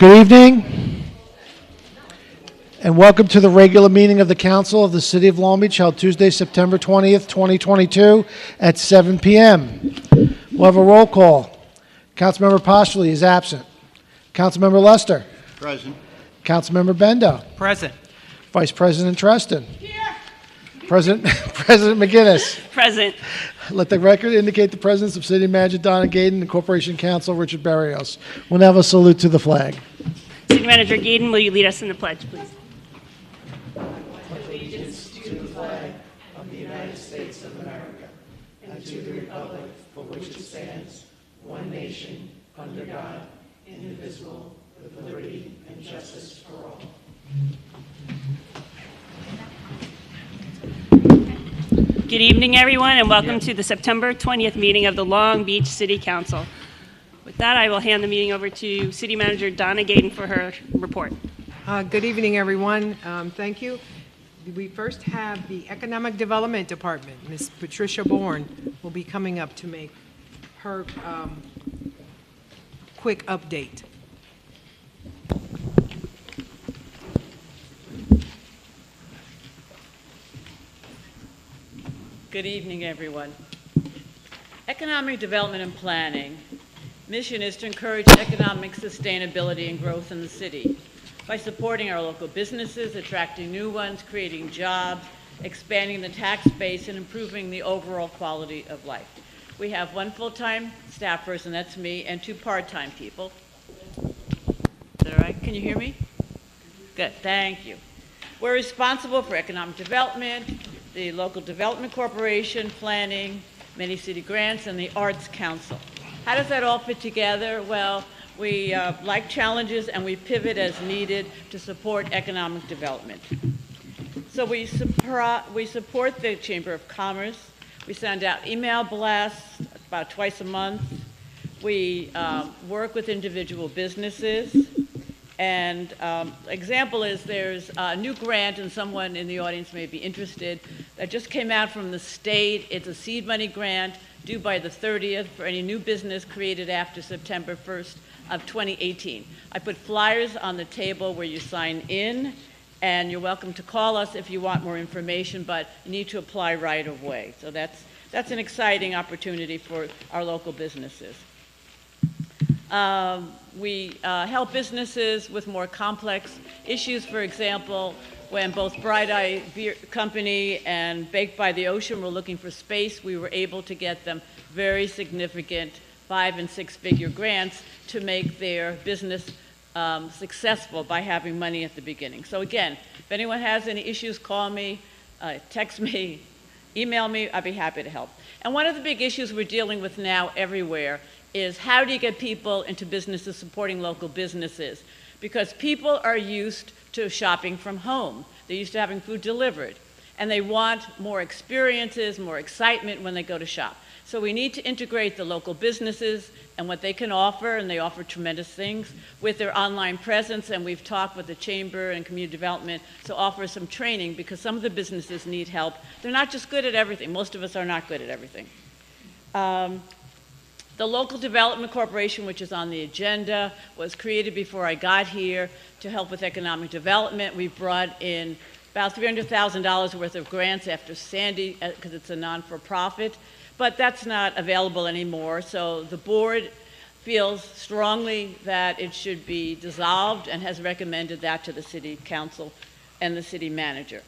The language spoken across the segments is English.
Good evening, and welcome to the regular meeting of the Council of the City of Long Beach, held Tuesday, September 20th, 2022, at 7 p.m. We'll have a roll call. Councilmember Postoli is absent. Councilmember Lester. Present. Councilmember Bendo. Present. Vice President Treston. Here. President McGinnis. Present. Let the record indicate the presence of City Manager Donna Gaden and Corporation Counsel Richard Barrios. We'll now have a salute to the flag. City Manager Gaden, will you lead us in the pledge, please? Allegiance to the flag of the United States of America and to the republic for which it stands, one nation, under God, indivisible, with liberty and justice for all. Good evening, everyone, and welcome to the September 20th meeting of the Long Beach City Council. With that, I will hand the meeting over to City Manager Donna Gaden for her report. Good evening, everyone. Thank you. We first have the Economic Development Department. Ms. Patricia Bourne will be coming up to make her quick update. Good evening, everyone. Economic development and planning mission is to encourage economic sustainability and growth in the city by supporting our local businesses, attracting new ones, creating jobs, expanding the tax base, and improving the overall quality of life. We have one full-time staff person, that's me, and two part-time people. Is that all right? Can you hear me? Good, thank you. We're responsible for economic development, the Local Development Corporation, planning, many city grants, and the Arts Council. How does that all fit together? Well, we like challenges and we pivot as needed to support economic development. So we support the Chamber of Commerce. We send out email blasts about twice a month. We work with individual businesses. And example is there's a new grant, and someone in the audience may be interested, that just came out from the state. It's a seed money grant due by the 30th for any new business created after September 1st of 2018. I put flyers on the table where you sign in, and you're welcome to call us if you want more information, but you need to apply right away. So that's an exciting opportunity for our local businesses. We help businesses with more complex issues. For example, when both Bright Eye Beer Company and Baked by the Ocean were looking for space, we were able to get them very significant 5- and 6-figure grants to make their business successful by having money at the beginning. So again, if anyone has any issues, call me, text me, email me, I'd be happy to help. And one of the big issues we're dealing with now everywhere is how do you get people into businesses supporting local businesses? Because people are used to shopping from home. They're used to having food delivered. And they want more experiences, more excitement when they go to shop. So we need to integrate the local businesses and what they can offer, and they offer tremendous things, with their online presence. And we've talked with the Chamber and Community Development to offer some training, because some of the businesses need help. They're not just good at everything. Most of us are not good at everything. The Local Development Corporation, which is on the agenda, was created before I got here to help with economic development. We brought in about $300,000 worth of grants after Sandy, because it's a non-for-profit, but that's not available anymore. So the board feels strongly that it should be dissolved and has recommended that to the City Council and the City Manager.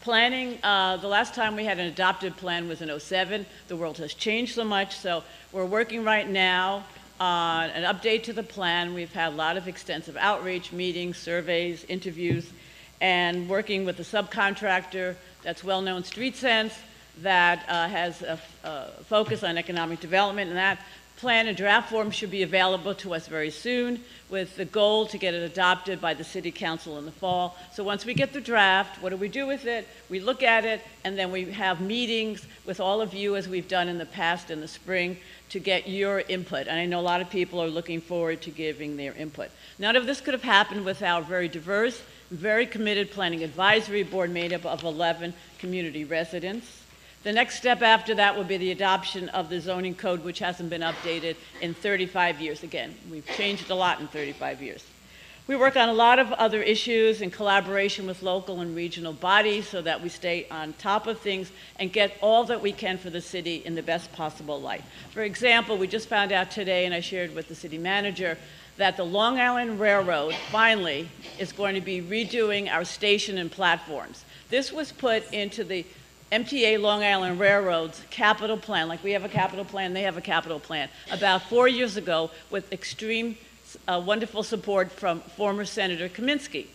Planning, the last time we had an adopted plan was in '07. The world has changed so much, so we're working right now on an update to the plan. We've had a lot of extensive outreach, meetings, surveys, interviews, and working with a subcontractor that's well-known, Street Sense, that has a focus on economic development, and that plan and draft form should be available to us very soon, with the goal to get it adopted by the City Council in the fall. So once we get the draft, what do we do with it? We look at it, and then we have meetings with all of you, as we've done in the past in the spring, to get your input. And I know a lot of people are looking forward to giving their input. None of this could have happened without very diverse, very committed planning advisory board made up of 11 community residents. The next step after that will be the adoption of the zoning code, which hasn't been updated in 35 years. Again, we've changed a lot in 35 years. We work on a lot of other issues in collaboration with local and regional bodies so that we stay on top of things and get all that we can for the city in the best possible light. For example, we just found out today, and I shared with the city manager, that the Long Island Railroad finally is going to be redoing our station and platforms. This was put into the MTA Long Island Railroad's capital plan, like we have a capital plan, they have a capital plan, about 4 years ago with extreme wonderful support from former Senator Kaminsky.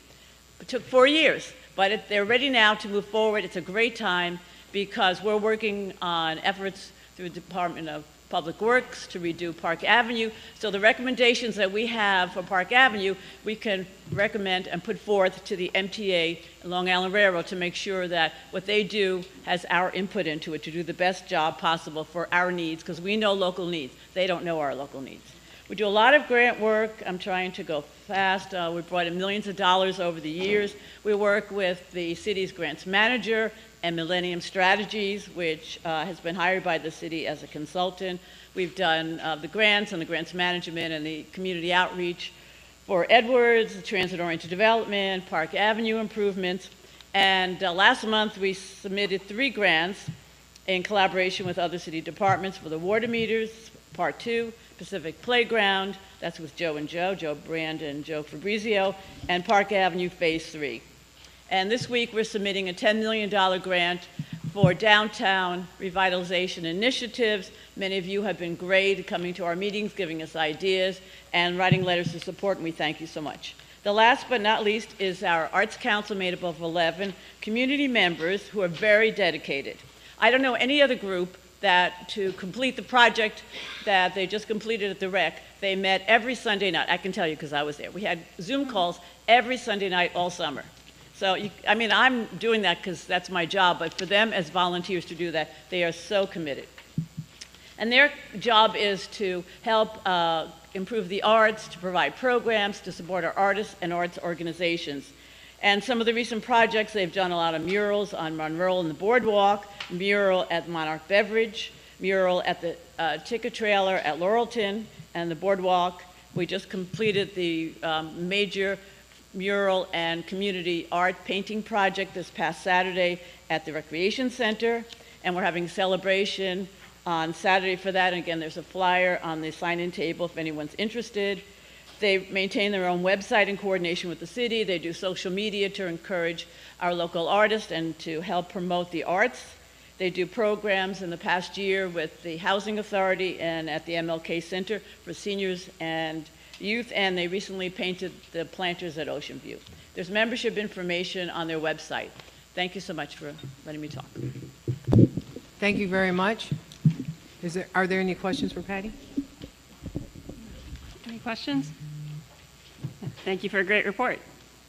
It took 4 years, but they're ready now to move forward. It's a great time because we're working on efforts through the Department of Public Works to redo Park Avenue. So the recommendations that we have for Park Avenue, we can recommend and put forth to the MTA and Long Island Railroad to make sure that what they do has our input into it to do the best job possible for our needs, because we know local needs. They don't know our local needs. We do a lot of grant work. I'm trying to go fast. We've brought in millions of dollars over the years. We work with the city's grants manager and Millennium Strategies, which has been hired by the city as a consultant. We've done the grants and the grants management and the community outreach for Edwards, transit-oriented development, Park Avenue improvements. And last month we submitted 3 grants in collaboration with other city departments for the water meters, Part 2, Pacific Playground, that's with Joe and Joe Brand and Joe Fabrizio, and Park Avenue Phase 3. And this week we're submitting a $10 million grant for downtown revitalization initiatives. Many of you have been great coming to our meetings, giving us ideas, and writing letters of support, and we thank you so much. The last but not least is our Arts Council made up of 11 community members who are very dedicated. I don't know any other group that to complete the project that they just completed at the rec, they met every Sunday night. I can tell you because I was there. We had Zoom calls every Sunday night all summer. So, I mean, I'm doing that because that's my job, but for them as volunteers to do that, they are so committed. And their job is to help improve the arts, to provide programs, to support our artists and arts organizations. And some of the recent projects, they've done a lot of murals on Monroe and the Boardwalk, mural at Monarch Beverage, mural at the ticket trailer at Laurelton and the Boardwalk. We just completed the major mural and community art painting project this past Saturday at the Recreation Center, and we're having a celebration on Saturday for that. And again, there's a flyer on the sign-in table if anyone's interested. They maintain their own website in coordination with the city. They do social media to encourage our local artists and to help promote the arts. They do programs in the past year with the Housing Authority and at the MLK Center for seniors and youth, and they recently painted the planters at Ocean View. There's membership information on their website. Thank you so much for letting me talk. Thank you very much. Are there any questions for Patty? Any questions? Thank you for a great report.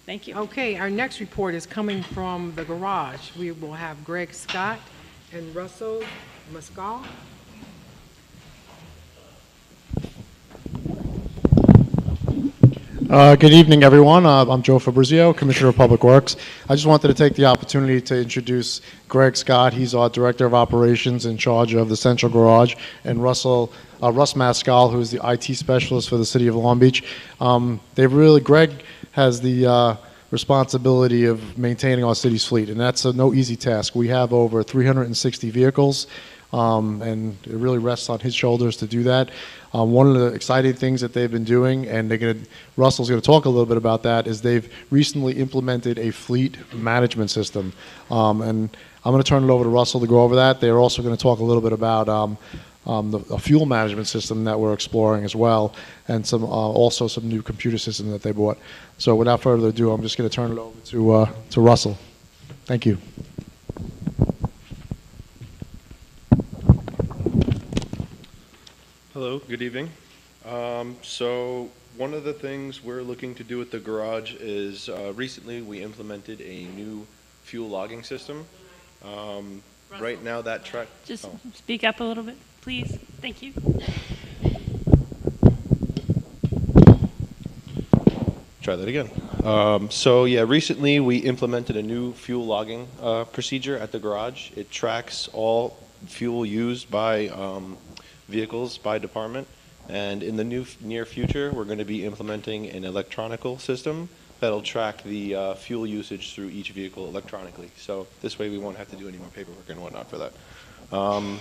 Thank you. Okay, our next report is coming from the garage. We will have Greg Scott and Russell Mescal. Good evening, everyone. I'm Joe Fabrizio, Commissioner of Public Works. I just wanted to take the opportunity to introduce Greg Scott. He's our Director of Operations in charge of the Central Garage, and Russ Mascal, who's the IT Specialist for the City of Long Beach. Greg has the responsibility of maintaining our city's fleet, and that's no easy task. We have over 360 vehicles, and it really rests on his shoulders to do that. One of the exciting things that they've been doing, and Russell's going to talk a little bit about that, is they've recently implemented a fleet management system. And I'm going to turn it over to Russell to go over that. They're also going to talk a little bit about a fuel management system that we're exploring as well, and also some new computer systems that they bought. So without further ado, I'm just going to turn it over to Russell. Thank you. Hello, good evening. So one of the things we're looking to do at the garage is recently we implemented a new fuel logging system. Right now that truck... Just speak up a little bit, please. Thank you. Try that again. So yeah, recently we implemented a new fuel logging procedure at the garage. It tracks all fuel used by vehicles by department, And in the near future, we're going to be implementing an electronical system that'll track the fuel usage through each vehicle electronically. So this way we won't have to do any more paperwork and whatnot for that.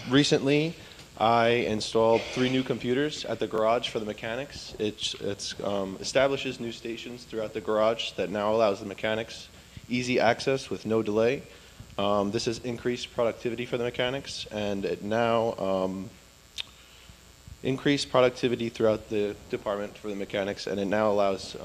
Recently, I installed 3 new computers at the garage for the mechanics. It establishes new stations throughout the garage that now allows the mechanics easy access with no delay. This has increased productivity for the mechanics, and it now increased productivity throughout the department for the mechanics, and it now allows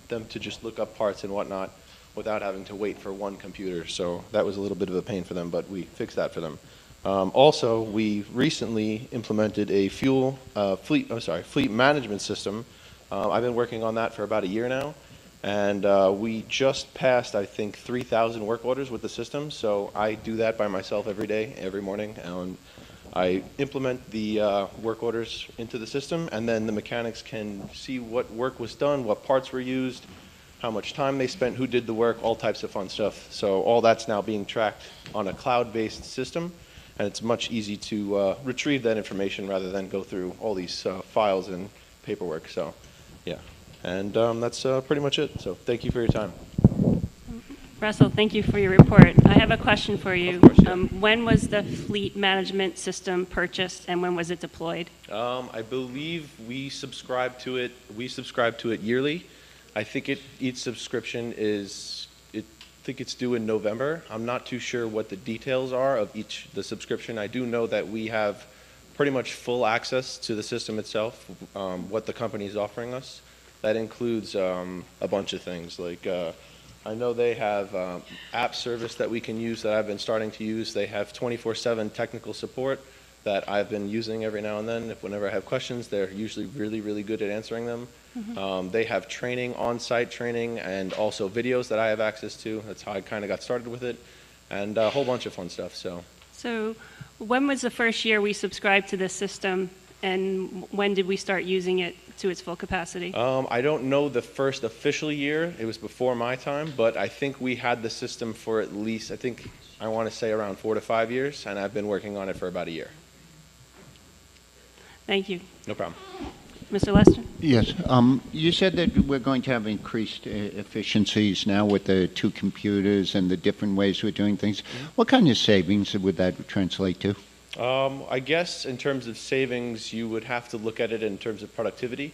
them to just look up parts and whatnot without having to wait for one computer. So that was a little bit of a pain for them, but we fixed that for them. Also, we recently implemented a fleet management system. I've been working on that for about a year now, and we just passed, I think, 3,000 work orders with the system. So I do that by myself every day, every morning. I implement the work orders into the system, and then the mechanics can see what work was done, what parts were used, how much time they spent, who did the work, all types of fun stuff. So all that's now being tracked on a cloud-based system, and it's much easy to retrieve that information rather than go through all these files and paperwork. So, yeah, and that's pretty much it. So thank you for your time. Russell, thank you for your report. I have a question for you. Of course, yeah. When was the fleet management system purchased, and when was it deployed? I believe we subscribe to it. We subscribe to it yearly. I think each subscription is. I think it's due in November. I'm not too sure what the details are of the subscription. I do know that we have pretty much full access to the system itself. What the company is offering us. That includes a bunch of things like. I know they have app service that we can use that I've been starting to use. They have 24/7 technical support that I've been using every now and then. Whenever I have questions, they're usually really, really good at answering them. Mm-hmm. They have training, on-site training, and also videos that I have access to. That's how I kind of got started with it, and a whole bunch of fun stuff. So when was the first year we subscribed to this system, and when did we start using it to its full capacity? I don't know the first official year. It was before my time, but I think we had the system for at least, I want to say around 4 to 5 years, and I've been working on it for about a year. Thank you. No problem. Mr. Lester? Yes. You said that we're going to have increased efficiencies now with the 2 computers and the different ways we're doing things. Mm-hmm. What kind of savings would that translate to? I guess in terms of savings, you would have to look at it in terms of productivity.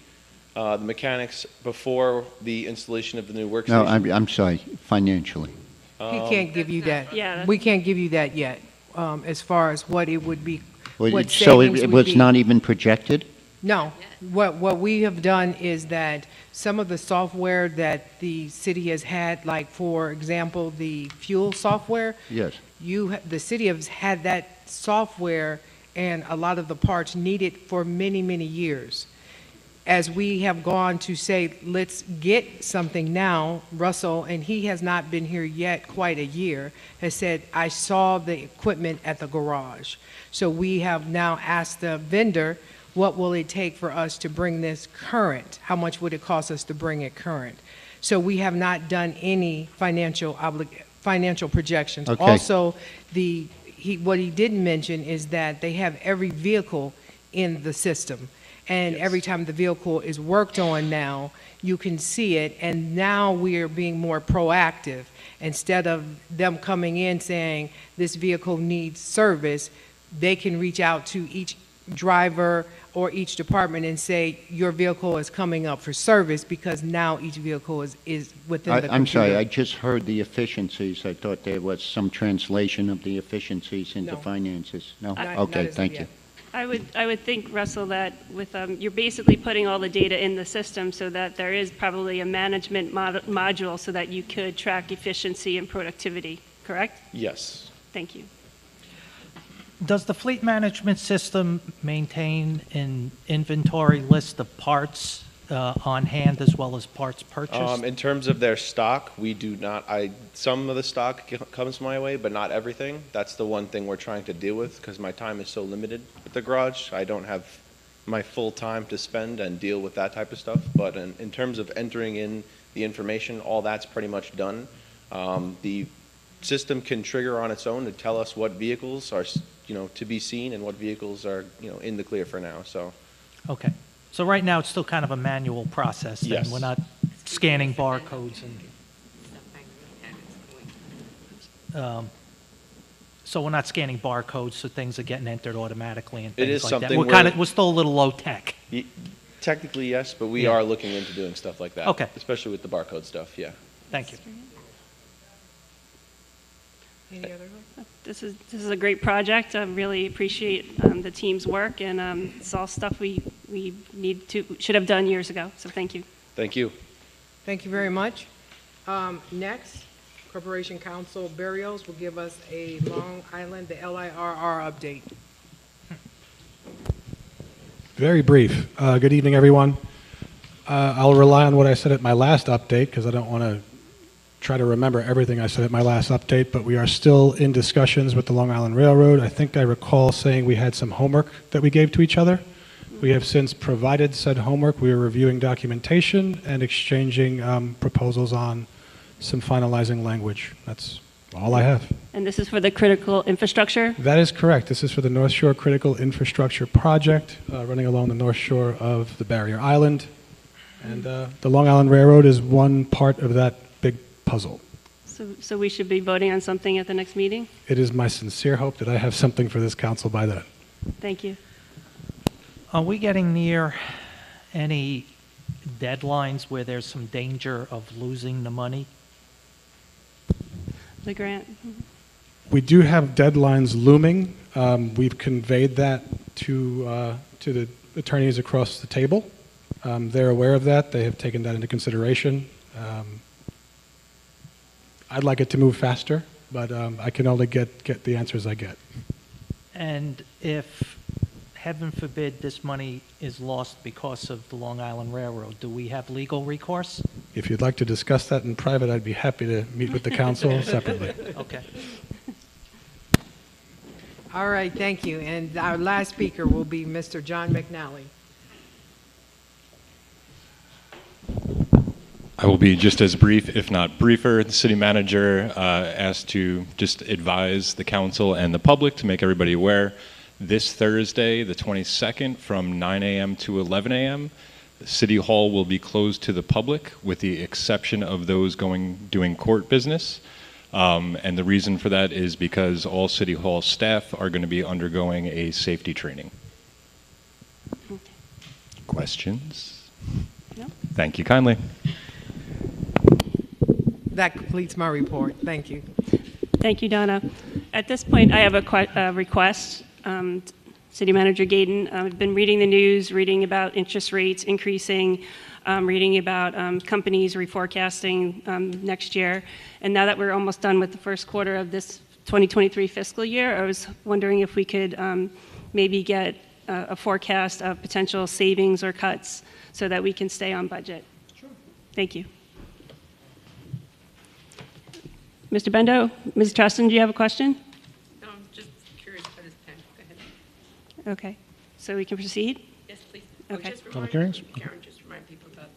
The mechanics before the installation of the new workstation. No, I'm sorry, financially. He can't give you that. Yeah. We can't give you that yet, as far as what it would be. So savings it would was be. not even projected? No. What we have done is that some of the software that the city has had, like, for example, the fuel software. Yes. The city has had that software and a lot of the parts needed for many, many years. As we have gone to say, let's get something now, Russell, and he has not been here yet quite a year, has said, I saw the equipment at the garage. So we have now asked the vendor, what will it take for us to bring this current? How much would it cost us to bring it current? So we have not done any financial projections. Okay. Also, what he didn't mention is that they have every vehicle in the system. And Yes. every time the vehicle is worked on now, you can see it. And now we are being more proactive. Instead of them coming in saying, this vehicle needs service, they can reach out to each driver or each department and say, your vehicle is coming up for service, because now each vehicle is within the computer. I'm sorry, I just heard the efficiencies. I thought there was some translation of the efficiencies into No. finances. No? Not Okay, as of thank yet. you. I would think, Russell, that with you're basically putting all the data in the system so that there is probably a management module so that you could track efficiency and productivity, correct? Yes. Thank you. Does the fleet management system maintain an inventory list of parts on hand as well as parts purchased? In terms of their stock, we do not. Some of the stock comes my way, but not everything. That's the one thing we're trying to deal with, because my time is so limited at the garage. I don't have my full time to spend and deal with that type of stuff. But in terms of entering in the information, all that's pretty much done. The system can trigger on its own to tell us what vehicles are, to be seen and what vehicles are, in the clear for now. So. Okay. So right now, it's still kind of a manual process, then? Yes. We're not scanning barcodes and, so we're not scanning barcodes, so things are getting entered automatically and It things is like that? something We're still a little low-tech. Technically, yes, but we Yeah. are looking into doing stuff like that. Okay. Especially with the barcode stuff, yeah. Thank you. Any other? This is a great project. I really appreciate the team's work, and it's all stuff we should have done years ago, so thank you. Thank you. Thank you very much. Next, Corporation Counsel Barrios will give us a Long Island, the LIRR update. Very brief. Good evening, everyone. I'll rely on what I said at my last update because I don't want to try to remember everything I said at my last update, but we are still in discussions with the Long Island Railroad. I think I recall saying we had some homework that we gave to each other. We have since provided said homework. We are reviewing documentation and exchanging proposals on some finalizing language. That's all I have. And this is for the critical infrastructure? That is correct. This is for the North Shore Critical Infrastructure Project running along the north shore of the Barrier Island. And the Long Island Railroad is one part of that big puzzle. So we should be voting on something at the next meeting? It is my sincere hope that I have something for this council by then. Thank you. Are we getting near any deadlines where there's some danger of losing the money? The grant? We do have deadlines looming. We've conveyed that to the attorneys across the table. They're aware of that. They have taken that into consideration. I'd like it to move faster, but I can only get the answers I get. And if, heaven forbid, this money is lost because of the Long Island Railroad, do we have legal recourse? If you'd like to discuss that in private, I'd be happy to meet with the council separately. Okay. All right, thank you. And our last speaker will be Mr. John McNally. I will be just as brief, if not briefer. The city manager asked to just advise the council and the public to make everybody aware. This Thursday, the 22nd, from 9 a.m. to 11 a.m., City Hall will be closed to the public with the exception of those doing court business. And the reason for that is because all City Hall staff are going to be undergoing a safety training. Okay. Questions? No? Thank you kindly. That completes my report. Thank you. Thank you, Donna. At this point, I have a request. City Manager Gaydon, I've been reading the news, reading about interest rates increasing, reading about companies reforecasting next year. And now that we're almost done with the first quarter of this 2023 fiscal year, I was wondering if we could maybe get a forecast of potential savings or cuts so that we can stay on budget. Sure. Thank you. Mr. Bendo, Ms. Trustin, do you have a question? No, I'm just curious about his pen. Go ahead. Okay, so we can proceed? Yes, please. Okay. Just Public remind, hearings? Karen, just remind people about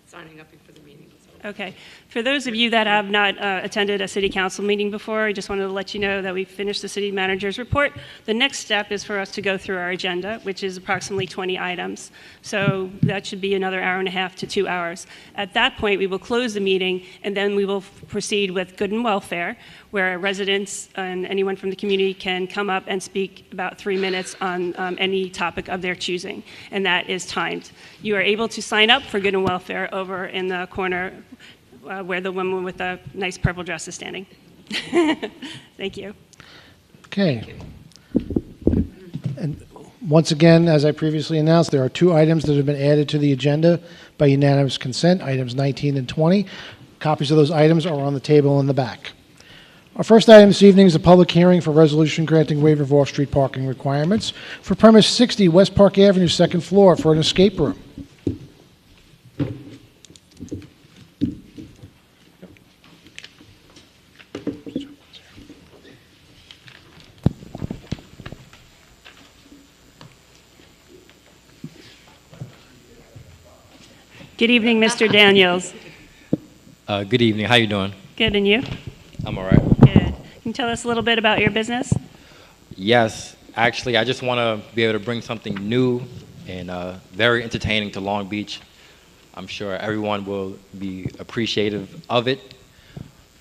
signing up before the meeting was over. Okay. For those of you that have not attended a city council meeting before, I just wanted to let you know that we've finished the city manager's report. The next step is for us to go through our agenda, which is approximately 20 items. So that should be another hour and a half to 2 hours. At that point, we will close the meeting, and then we will proceed with good and welfare, where residents and anyone from the community can come up and speak about 3 minutes on any topic of their choosing, and that is timed. You are able to sign up for good and welfare over in the corner where the woman with the nice purple dress is standing. Thank you. Okay. And once again, as I previously announced, there are 2 items that have been added to the agenda by unanimous consent, items 19 and 20. Copies of those items are on the table in the back. Our first item this evening is a public hearing for resolution granting waiver of off-street parking requirements for premise 60 West Park Avenue, 2nd floor, for an escape room. Good evening, Mr. Daniels. Good evening. How you doing? Good, and you? I'm all right. Good. Can you tell us a little bit about your business? Yes. Actually, I just want to be able to bring something new and very entertaining to Long Beach. I'm sure everyone will be appreciative of it.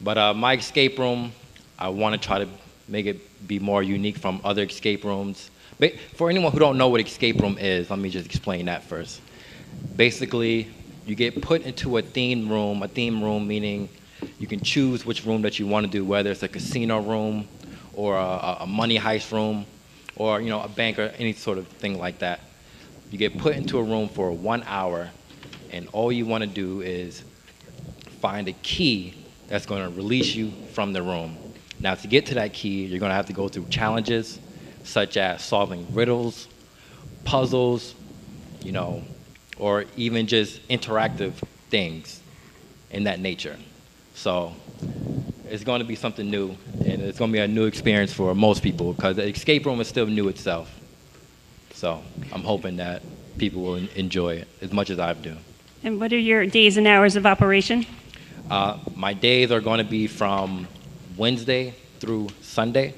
But my escape room, I want to try to make it be more unique from other escape rooms. But for anyone who don't know what escape room is, let me just explain that first. Basically, you get put into a theme room meaning you can choose which room that you want to do, whether it's a casino room or a money heist room or a bank or any sort of thing like that. You get put into a room for 1 hour, and all you want to do is find a key that's going to release you from the room. Now, to get to that key, you're going to have to go through challenges such as solving riddles, puzzles, or even just interactive things in that nature. So it's going to be something new, and it's going to be a new experience for most people because the escape room is still new itself. So I'm hoping that people will enjoy it as much as I do. And what are your days and hours of operation? My days are going to be from Wednesday through Sunday.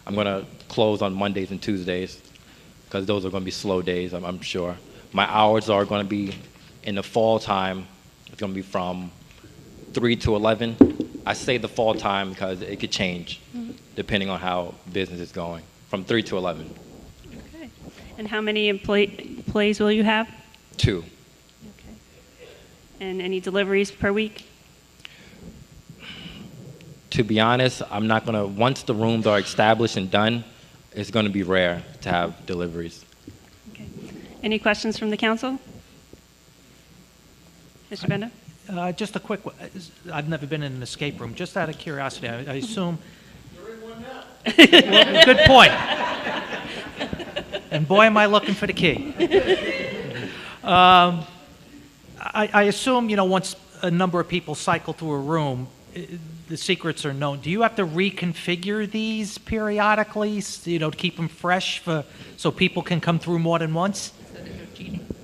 I'm going to close on Mondays and Tuesdays because those are going to be slow days, I'm sure. My hours are going to be in the fall time. It's going to be from 3 to 11. I say the fall time because it could change depending on how business is going, from 3 to 11. Okay. And how many employees will you have? 2. Okay. And any deliveries per week? To be honest, I'm not going to, once the rooms are established and done, it's going to be rare to have deliveries. Okay. Any questions from the council? Mr. Benda? Just a quick one. I've never been in an escape room. Just out of curiosity, I assume. You're in one now. Well, good point. And boy, am I looking for the key. I assume, once a number of people cycle through a room, the secrets are known. Do you have to reconfigure these periodically, to keep them fresh so people can come through more than once?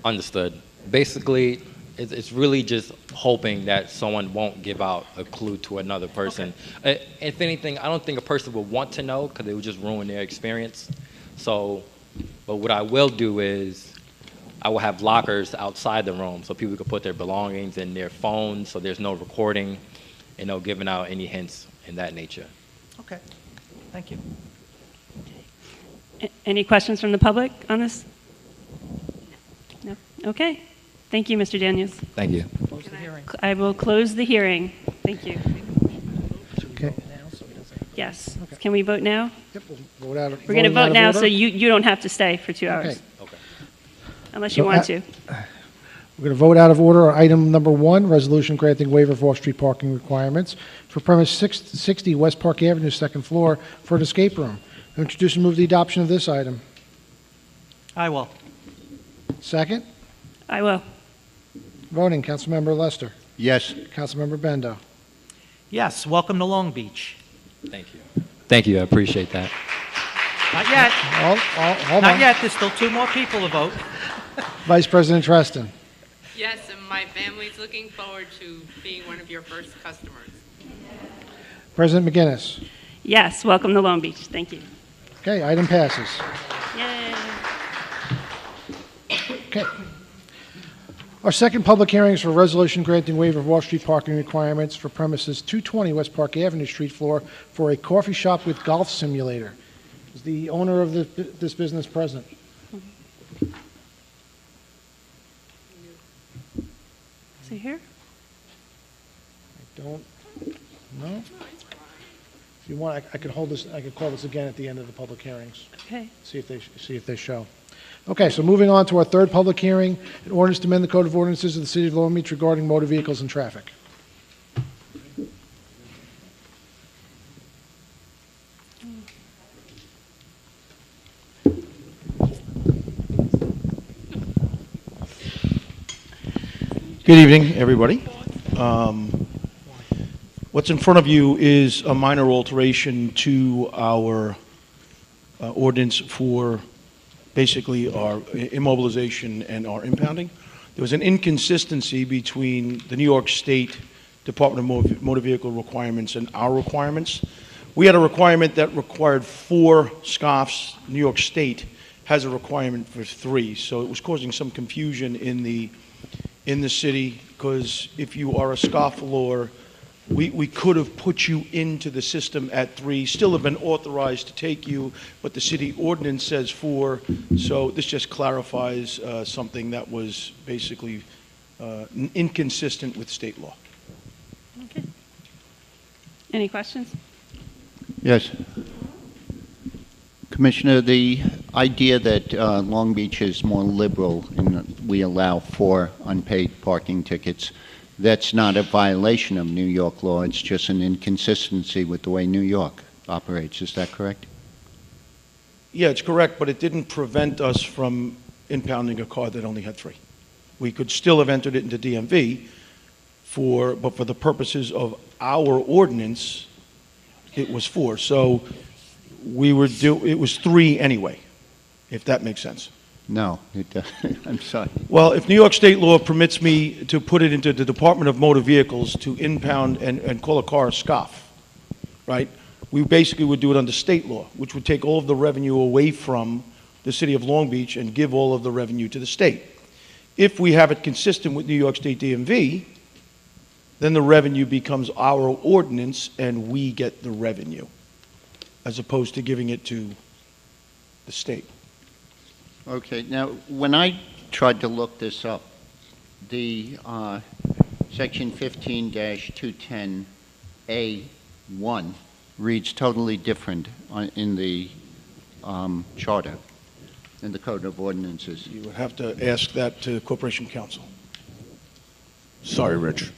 Understood. Basically, it's really just hoping that someone won't give out a clue to another person. Okay. If anything, I don't think a person will want to know because it would just ruin their experience. But what I will do is I will have lockers outside the room so people can put their belongings and their phones so there's no recording and no giving out any hints in that nature. Okay. Thank you. Any questions from the public on this? No? Okay. Thank you, Mr. Daniels. Thank you. Close the hearing. I will close the hearing. Thank you. Okay. Yes. Can we vote now? Yep, we'll vote out. We're going to voting out vote of now, order. so you don't have to stay for 2 hours. Okay. Unless you So, want to. We're going to vote out of order on item number 1, resolution granting waiver of off-street parking requirements for premise 60 West Park Avenue, second floor, for an escape room. Introduce and move the adoption of this item. I will. Second. I will. Voting, Councilmember Lester. Yes. Councilmember Bendo. Yes, welcome to Long Beach. Thank you. Thank you. I appreciate that. Not yet. Hold Not on. yet. There's still 2 more people to vote. Vice President Treston. Yes, and my family's looking forward to being one of your first customers. President McGinnis. Yes, welcome to Long Beach. Thank you. Okay, item passes. Yay. Okay. Our second public hearing is for a resolution granting waiver of off-street parking requirements for premises 220 West Park Avenue, street floor, for a coffee shop with golf simulator. Is the owner of this business present? Is he here? I don't know. If you want, I could hold this. I could call this again at the end of the public hearings. Okay. See if they show. Okay, so moving on to our third public hearing, an ordinance to amend the Code of Ordinances of the City of Long Beach regarding motor vehicles and traffic. Good evening, everybody. What's in front of you is a minor alteration to our ordinance for basically our immobilization and our impounding. There was an inconsistency between the New York State Department of Motor Vehicle requirements and our requirements. We had a requirement that required 4 scoffs. New York State has a requirement for 3. So it was causing some confusion in the city, because if you are a scofflaw, we could have put you into the system at 3, still have been authorized to take you, but the city ordinance says 4. So this just clarifies something that was basically inconsistent with state law. Okay. Any questions? Yes. Commissioner, the idea that Long Beach is more liberal and we allow 4 unpaid parking tickets, that's not a violation of New York law. It's just an inconsistency with the way New York operates. Is that correct? Yeah, it's correct, but it didn't prevent us from impounding a car that only had 3. We could still have entered it into DMV, but for the purposes of our ordinance, it was 4. So it was 3 anyway, if that makes sense. No, it doesn't. I'm sorry. Well, if New York state law permits me to put it into the Department of Motor Vehicles to impound and call a car a scoff, right? We basically would do it under state law, which would take all of the revenue away from the city of Long Beach and give all of the revenue to the state. If we have it consistent with New York State DMV, then the revenue becomes our ordinance and we get the revenue, as opposed to giving it to the state. Okay, now, when I tried to look this up, the section 15-210A1 reads totally different in the charter, in the Code of Ordinances. You would have to ask that to Corporation Counsel. Sorry, Rich.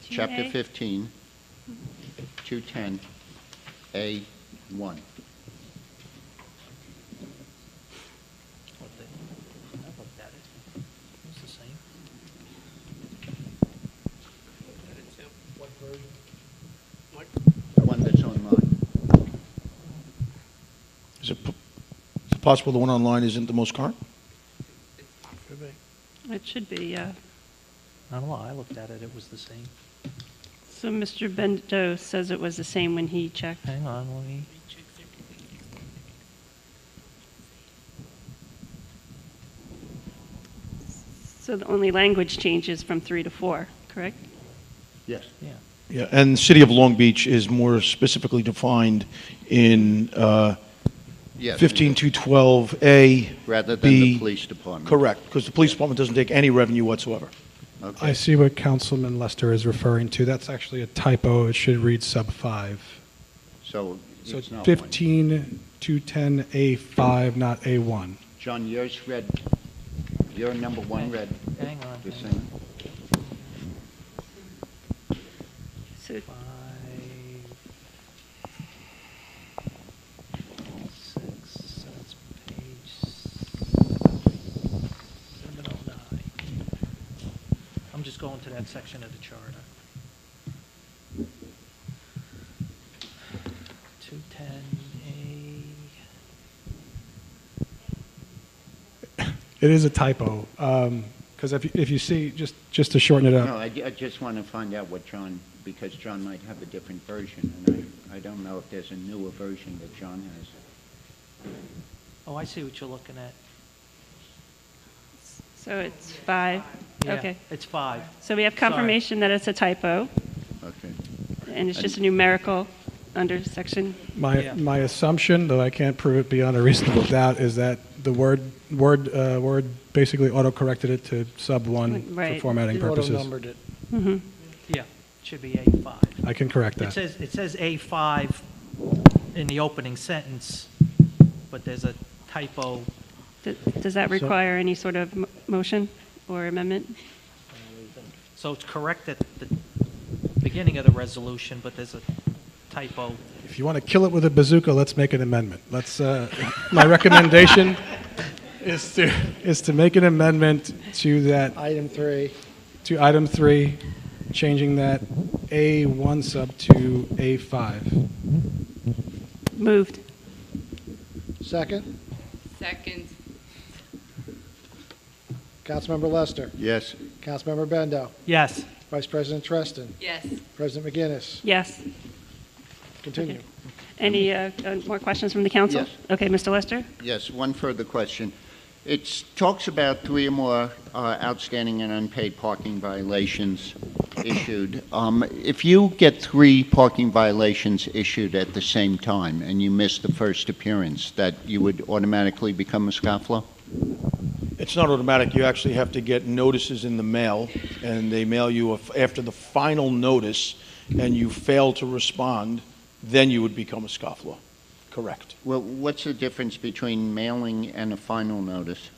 Chapter 15, 210A1. The one that's online. Is it possible the one online isn't the most current? It should be, yeah. I don't know, I looked at it, it was the same. So Mr. Bendo says it was the same when he checked. Hang on, let me... So the only language changes from 3 to 4, correct? Yes. Yeah. Yeah, and the city of Long Beach is more specifically defined in Yes. 15212A. Rather than B. the police department. Correct, because the police department doesn't take any revenue whatsoever. Okay. I see what Councilman Lester is referring to. That's actually a typo. It should read sub 5. So So it's not 15-210A5, not A1. John, yours read, your number 1 read Hang on. the hang on. same. So 5, 6, so that's page 709. I'm just going to that section of the charter. 210A. It is a typo, because if you see, just to shorten it up, No, I just want to find out what John, because John might have a different version, and I don't know if there's a newer version that John has. Oh, I see what you're looking at. So it's 5? Yeah, Okay. it's 5. So we have confirmation that it's a typo, Okay. and it's just a numerical under section. Yeah. my assumption, though I can't prove it beyond a reasonable doubt, is that the word basically auto-corrected it to sub 1 for Right. formatting purposes. Auto-numbered it. Mm-hmm. Yeah, it should be A5. I can correct It that. says A5 in the opening sentence, but there's a typo. Does that require any sort of motion or amendment? So it's correct at the beginning of the resolution, but there's a typo. If you want to kill it with a bazooka, let's make an amendment. My recommendation is to make an amendment to that, Item 3. to item 3, changing that A1 sub to A5. Moved. Second. Second. Councilmember Lester. Yes. Councilmember Bendo. Yes. Vice President Treston. Yes. President McGinnis. Yes. Continue. Okay. Any more questions from the council? Yes. Okay, Mr. Lester? Yes, one further question. It talks about 3 or more outstanding and unpaid parking violations issued. If you get 3 parking violations issued at the same time and you miss the first appearance, that you would automatically become a scofflaw? It's not automatic. You actually have to get notices in the mail, and they mail you after the final notice, and you fail to respond, then you would become a scofflaw. Correct. Well, what's the difference between mailing and a final notice?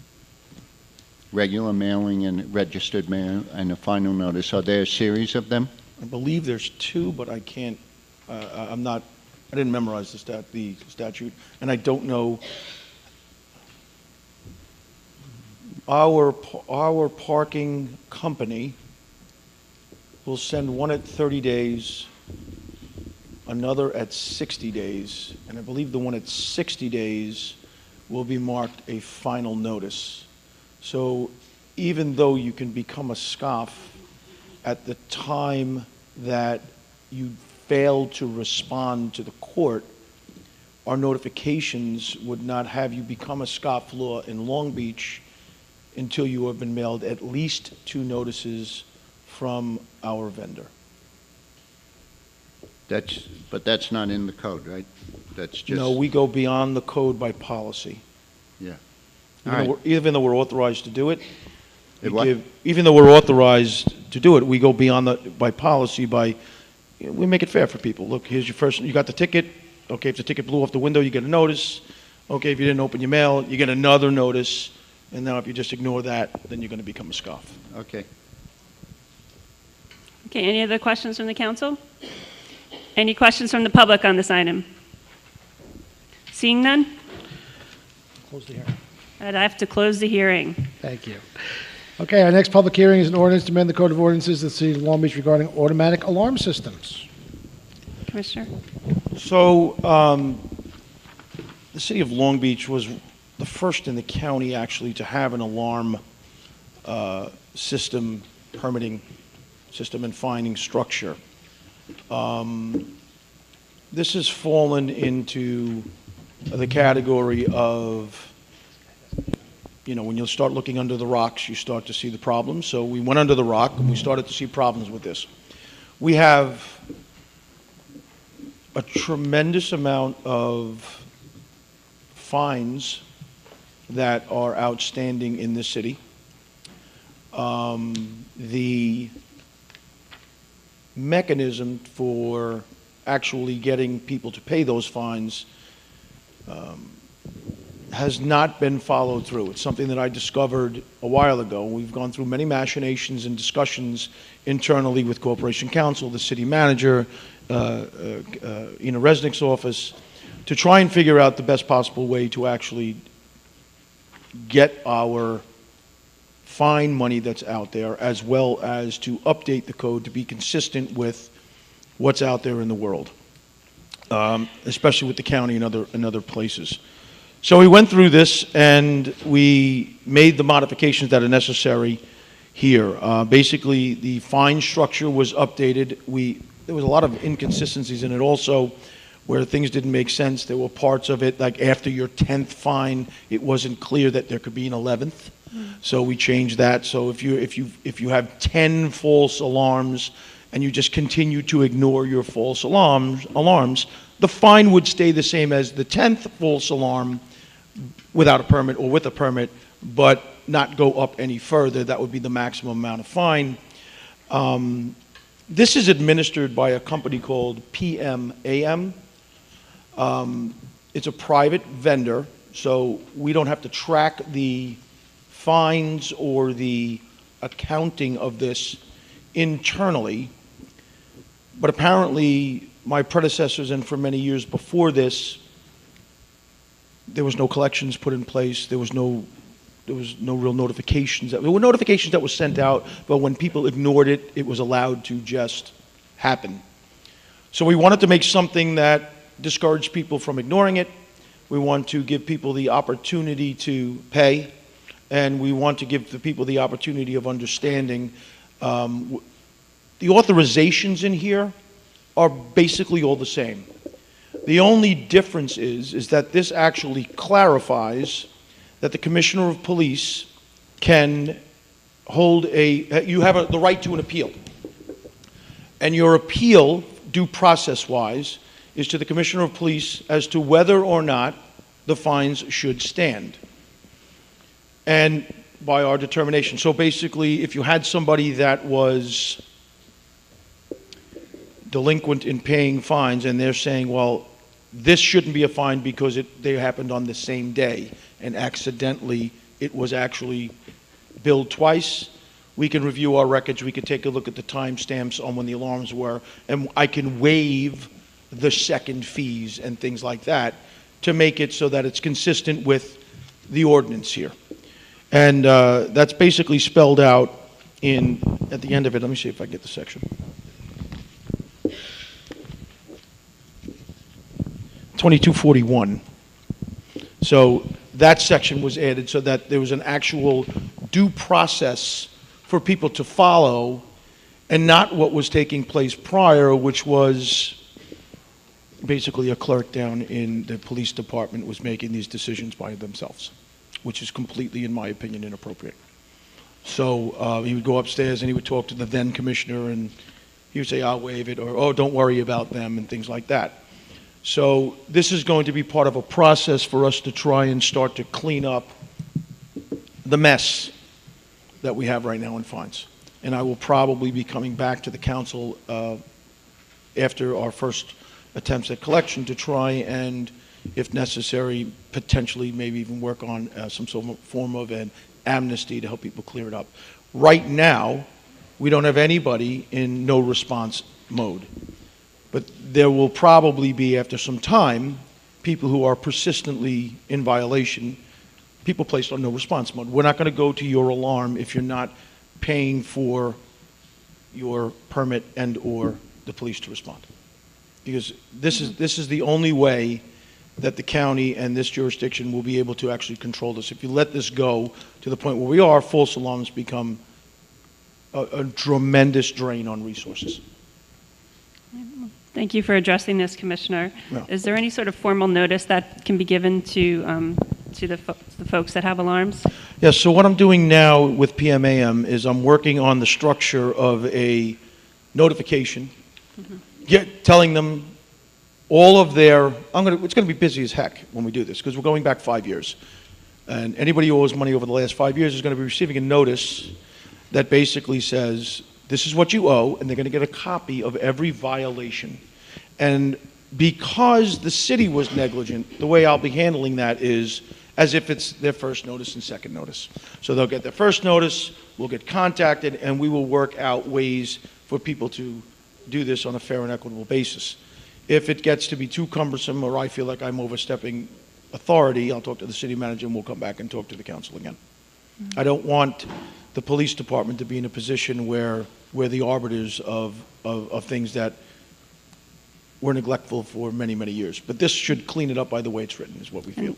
Regular mailing and registered mail and a final notice. Are there a series of them? I believe there's 2, but I can't, I didn't memorize the statute, and I don't know. Our parking company will send one at 30 days, another at 60 days, and I believe the one at 60 days will be marked a final notice. So even though you can become a scoff at the time that you fail to respond to the court, our notifications would not have you become a scofflaw in Long Beach until you have been mailed at least 2 notices from our vendor. But that's not in the code, right? That's just... No, we go beyond the code by policy. Yeah. Even though we're authorized to do it, What? we go beyond by policy we make it fair for people. Look, here's your first, you got the ticket. Okay, if the ticket blew off the window, you get a notice. Okay, if you didn't open your mail, you get another notice. And now if you just ignore that, then you're going to become a scoff. Okay. Okay, any other questions from the council? Any questions from the public on this item? Seeing none? Close the hearing. I'd have to close the hearing. Thank you. Okay, our next public hearing is an ordinance to amend the Code of Ordinances of the City of Long Beach regarding automatic alarm systems. Commissioner? So, the city of Long Beach was the first in the county actually to have an alarm system, permitting system and finding structure. This has fallen into the category of, when you start looking under the rocks, you start to see the problems. So we went under the rock and we started to see problems with this. We have a tremendous amount of fines that are outstanding in this city. The mechanism for actually getting people to pay those fines has not been followed through. It's something that I discovered a while ago. We've gone through many machinations and discussions internally with Corporation Counsel, the city manager, Ina Resnick's office, to try and figure out the best possible way to actually get our fine money that's out there, as well as to update the code to be consistent with what's out there in the world, especially with the county and other places. So we went through this and we made the modifications that are necessary here. Basically, the fine structure was updated. There was a lot of inconsistencies in it also, where things didn't make sense. There were parts of it, like after your 10th fine, it wasn't clear that there could be an 11th. So we changed that. So if you have 10 false alarms and you just continue to ignore your false alarms, the fine would stay the same as the 10th false alarm without a permit or with a permit, but not go up any further. That would be the maximum amount of fine. This is administered by a company called PMAM. It's a private vendor, so we don't have to track the fines or the accounting of this internally. But apparently, my predecessors and for many years before this, there was no collections put in place. There was no real notifications. There were notifications that were sent out, but when people ignored it, it was allowed to just happen. So we wanted to make something that discouraged people from ignoring it. We want to give people the opportunity to pay, and we want to give the people the opportunity of understanding. The authorizations in here are basically all the same. The only difference is that this actually clarifies that the Commissioner of Police can hold you have the right to an appeal. And your appeal, due process-wise, is to the Commissioner of Police as to whether or not the fines should stand. And by our determination. So basically, if you had somebody that was delinquent in paying fines and they're saying, well, this shouldn't be a fine because they happened on the same day and accidentally it was actually billed twice, we can review our records, we can take a look at the timestamps on when the alarms were, and I can waive the second fees and things like that to make it so that it's consistent with the ordinance here. And that's basically spelled out at the end of it. Let me see if I get the section. 2241. So that section was added so that there was an actual due process for people to follow and not what was taking place prior, which was basically a clerk down in the police department was making these decisions by themselves, which is completely, in my opinion, inappropriate. So he would go upstairs and he would talk to the then commissioner and he would say, I'll waive it, or, oh, don't worry about them, and things like that. So this is going to be part of a process for us to try and start to clean up the mess that we have right now in fines. And I will probably be coming back to the council after our first attempts at collection to try and, if necessary, potentially maybe even work on some sort of form of an amnesty to help people clear it up. Right now, we don't have anybody in no response mode. But there will probably be, after some time, people who are persistently in violation, people placed on no response mode. We're not going to go to your alarm if you're not paying for your permit and or the police to respond. Because this is the only way that the county and this jurisdiction will be able to actually control this. If you let this go to the point where we are, false alarms become a tremendous drain on resources. Thank you for addressing this, Commissioner. No. Is there any sort of formal notice that can be given to the folks that have alarms? Yes, so what I'm doing now with PMAM is I'm working on the structure of a notification, telling them all of their, it's going to be busy as heck when we do this, because we're going back 5 years. And anybody who owes money over the last 5 years is going to be receiving a notice that basically says, this is what you owe, and they're going to get a copy of every violation. And because the city was negligent, the way I'll be handling that is as if it's their first notice and second notice. So they'll get their first notice, we'll get contacted, and we will work out ways for people to do this on a fair and equitable basis. If it gets to be too cumbersome or I feel like I'm overstepping authority, I'll talk to the city manager and we'll come back and talk to the council again. I don't want the police department to be in a position where we're the arbiters of things that were neglectful for many, many years. But this should clean it up by the way it's written, is what we feel.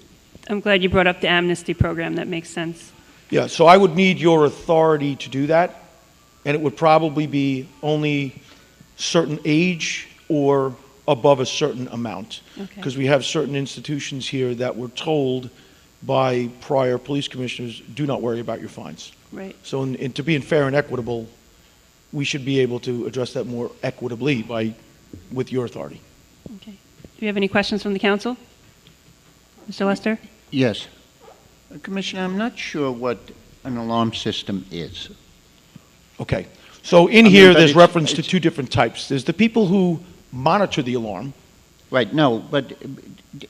I'm glad you brought up the amnesty program. That makes sense. Yeah, so I would need your authority to do that, and it would probably be only certain age or above a certain amount. Because we have certain institutions here that were told by prior police commissioners, do not worry about your fines. Right. So to be fair and equitable, we should be able to address that more equitably with your authority. Okay. Do you have any questions from the council? Mr. Lester? Yes. Commissioner, I'm not sure what an alarm system is. Okay. So in here, but there's it's- reference to two different types. There's the people who monitor the alarm. Right, no, but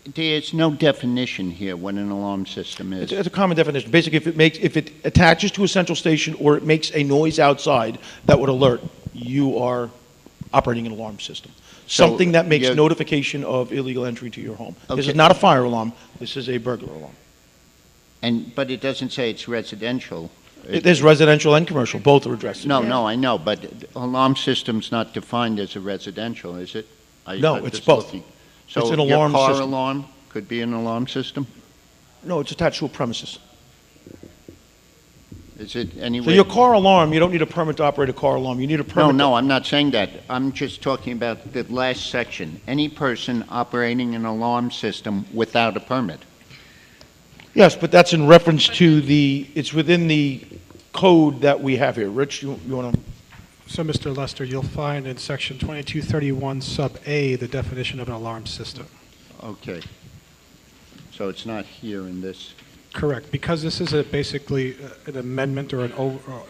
there's no definition here what an alarm system is. It's a common definition. Basically, if it attaches to a central station or it makes a noise outside that would alert, you are operating an alarm system. So Something that makes you're- notification of illegal entry to your home. This Okay. is not a fire alarm. This is a burglar alarm. But it doesn't say it's residential. There's residential and commercial. Both are addressed. No, I know, but alarm system's not defined as a residential, is it? No, I'm it's just both. looking. It's So an your alarm car system. alarm could be an alarm system? No, it's attached to a premises. Is it any So way? your car alarm, you don't need a permit to operate a car alarm. You need a permit. No, I'm not saying that. I'm just talking about the last section. Any person operating an alarm system without a permit. Yes, but that's in reference to it's within the code that we have here. Rich, you want to? So, Mr. Lester, you'll find in section 2231 sub A the definition of an alarm system. Okay. So it's not here in this. Correct. Because this is basically an amendment or an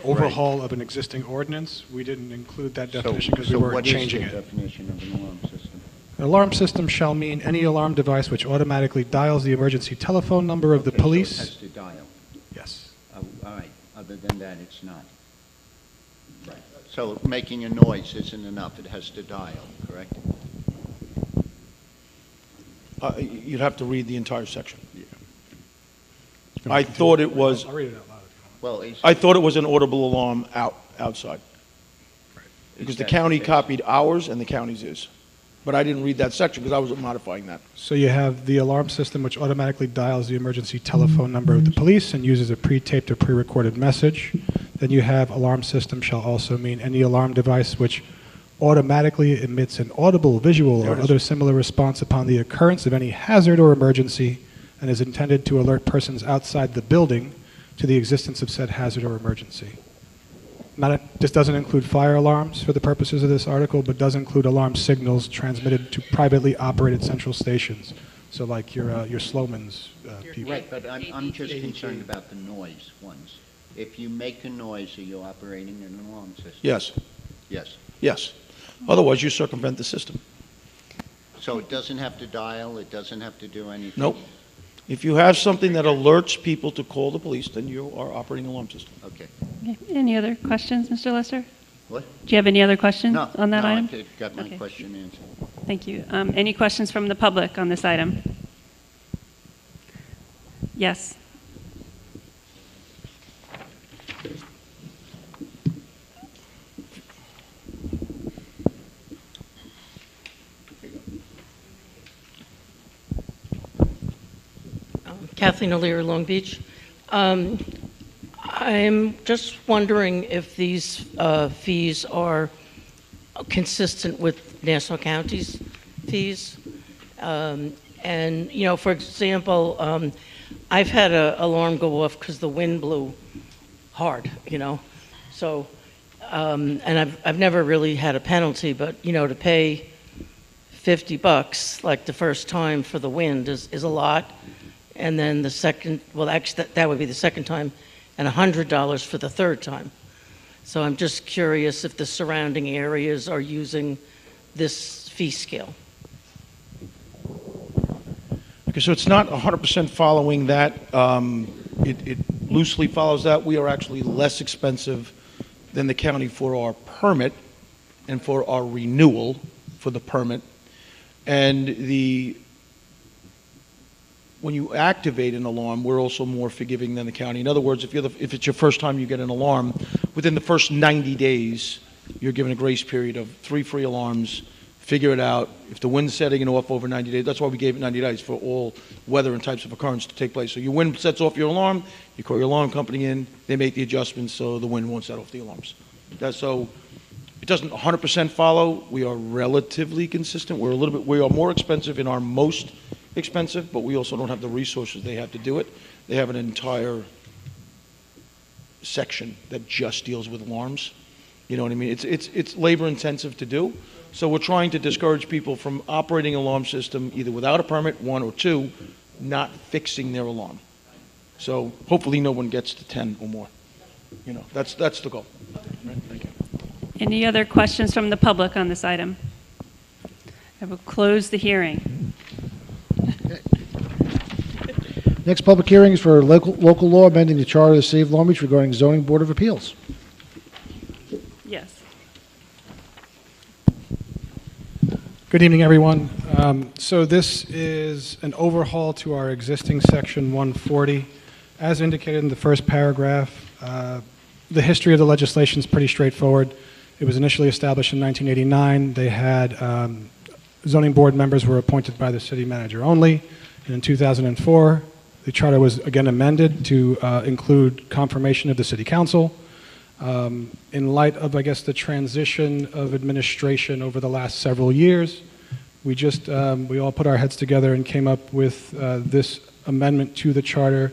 overhaul of an existing ordinance, we didn't include that definition because we weren't changing it. So what is the definition of an alarm system? An alarm system shall mean any alarm device which automatically dials the emergency telephone number of the police. So it has to dial. Yes. All right. Other than that, it's not. Right. So making a noise isn't enough. It has to dial, correct? You'd have to read the entire section. I thought it was. I'll read it out loud. Well, I thought it was an audible alarm outside. Because the that county the case? copied ours and the county's is. But I didn't read that section because I was modifying that. So you have the alarm system which automatically dials the emergency telephone number of the police and uses a pre-taped or pre-recorded message. Then you have alarm system shall also mean any alarm device which automatically emits an audible, visual, or other similar response upon the occurrence of any hazard or emergency and is intended to alert persons outside the building to the existence of said hazard or emergency. This doesn't include fire alarms for the purposes of this article, but does include alarm signals transmitted to privately operated central stations. So like your Sloman's people. Right, but I'm just concerned about the noise ones. If you make a noise, are you operating an alarm system? Yes, Yes. yes. Otherwise, you circumvent the system. So it doesn't have to dial, it doesn't have to do anything? Nope. If you have something that alerts people to call the police, then you are operating an alarm system. Okay. Okay. Any other questions, Mr. Lester? What? Do you have any other questions No, on that item? I got my Okay. question answered. Thank you. Any questions from the public on this item? Yes. Kathleen O'Leary, Long Beach. I'm just wondering if these fees are consistent with Nassau County's fees. And, you know, for example, I've had an alarm go off because the wind blew hard, you know. So, and I've never really had a penalty, but, you know, to pay $50 like the first time for the wind is a lot. And then the second, well, actually, that would be the second time, and $100 for the third time. So I'm just curious if the surrounding areas are using this fee scale. Okay, so it's not 100% following that. It loosely follows that. We are actually less expensive than the county for our permit and for our renewal for the permit. And when you activate an alarm, we're also more forgiving than the county. In other words, if it's your first time you get an alarm, within the first 90 days, you're given a grace period of 3 free alarms. Figure it out. If the wind's setting it off over 90 days, that's why we gave it 90 days for all weather and types of occurrence to take place. So your wind sets off your alarm, you call your alarm company in, they make the adjustments so the wind won't set off the alarms. So it doesn't 100% follow. We are relatively consistent. We are more expensive in our most expensive, but we also don't have the resources they have to do it. They have an entire section that just deals with alarms. You know what I mean? It's labor intensive to do. So we're trying to discourage people from operating an alarm system either without a permit, 1, or 2, not fixing their alarm. So hopefully no one gets to 10 or more. You know, that's the goal. Right? Thank you. Any other questions from the public on this item? I will close the hearing. Next public hearing is for local law amending the charter of the City of Long Beach regarding zoning board of appeals. Yes. Good evening, everyone. So this is an overhaul to our existing section 140. As indicated in the first paragraph, the history of the legislation is pretty straightforward. It was initially established in 1989. They had zoning board members were appointed by the city manager only. And in 2004, The charter was again amended to include confirmation of the city council. In light of, I guess, the transition of administration over the last several years, we all put our heads together and came up with this amendment to the charter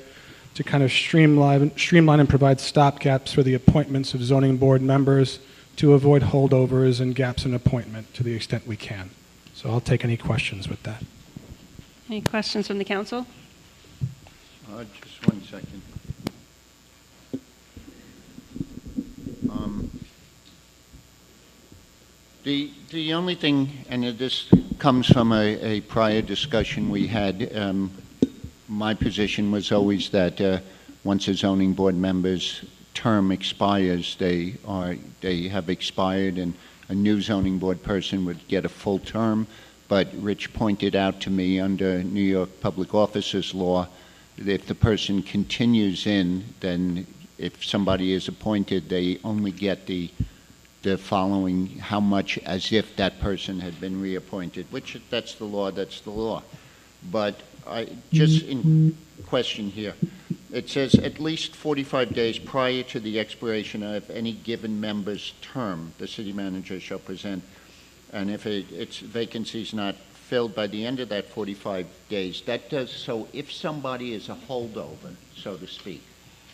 to kind of streamline and provide stopgaps for the appointments of zoning board members to avoid holdovers and gaps in appointment to the extent we can. So I'll take any questions with that. Any questions from the council? Just one second. The only thing, and this comes from a prior discussion we had, my position was always that once a zoning board member's term expires, they have expired, and a new zoning board person would get a full term. But Rich pointed out to me under New York Public Officers Law, that if the person continues in, then if somebody is appointed, they only get the following how much as if that person had been reappointed, which that's the law. But just in question here, it says at least 45 days prior to the expiration of any given member's term, the city manager shall present, and if its vacancy is not filled by the end of that 45 days, that does, so if somebody is a holdover, so to speak,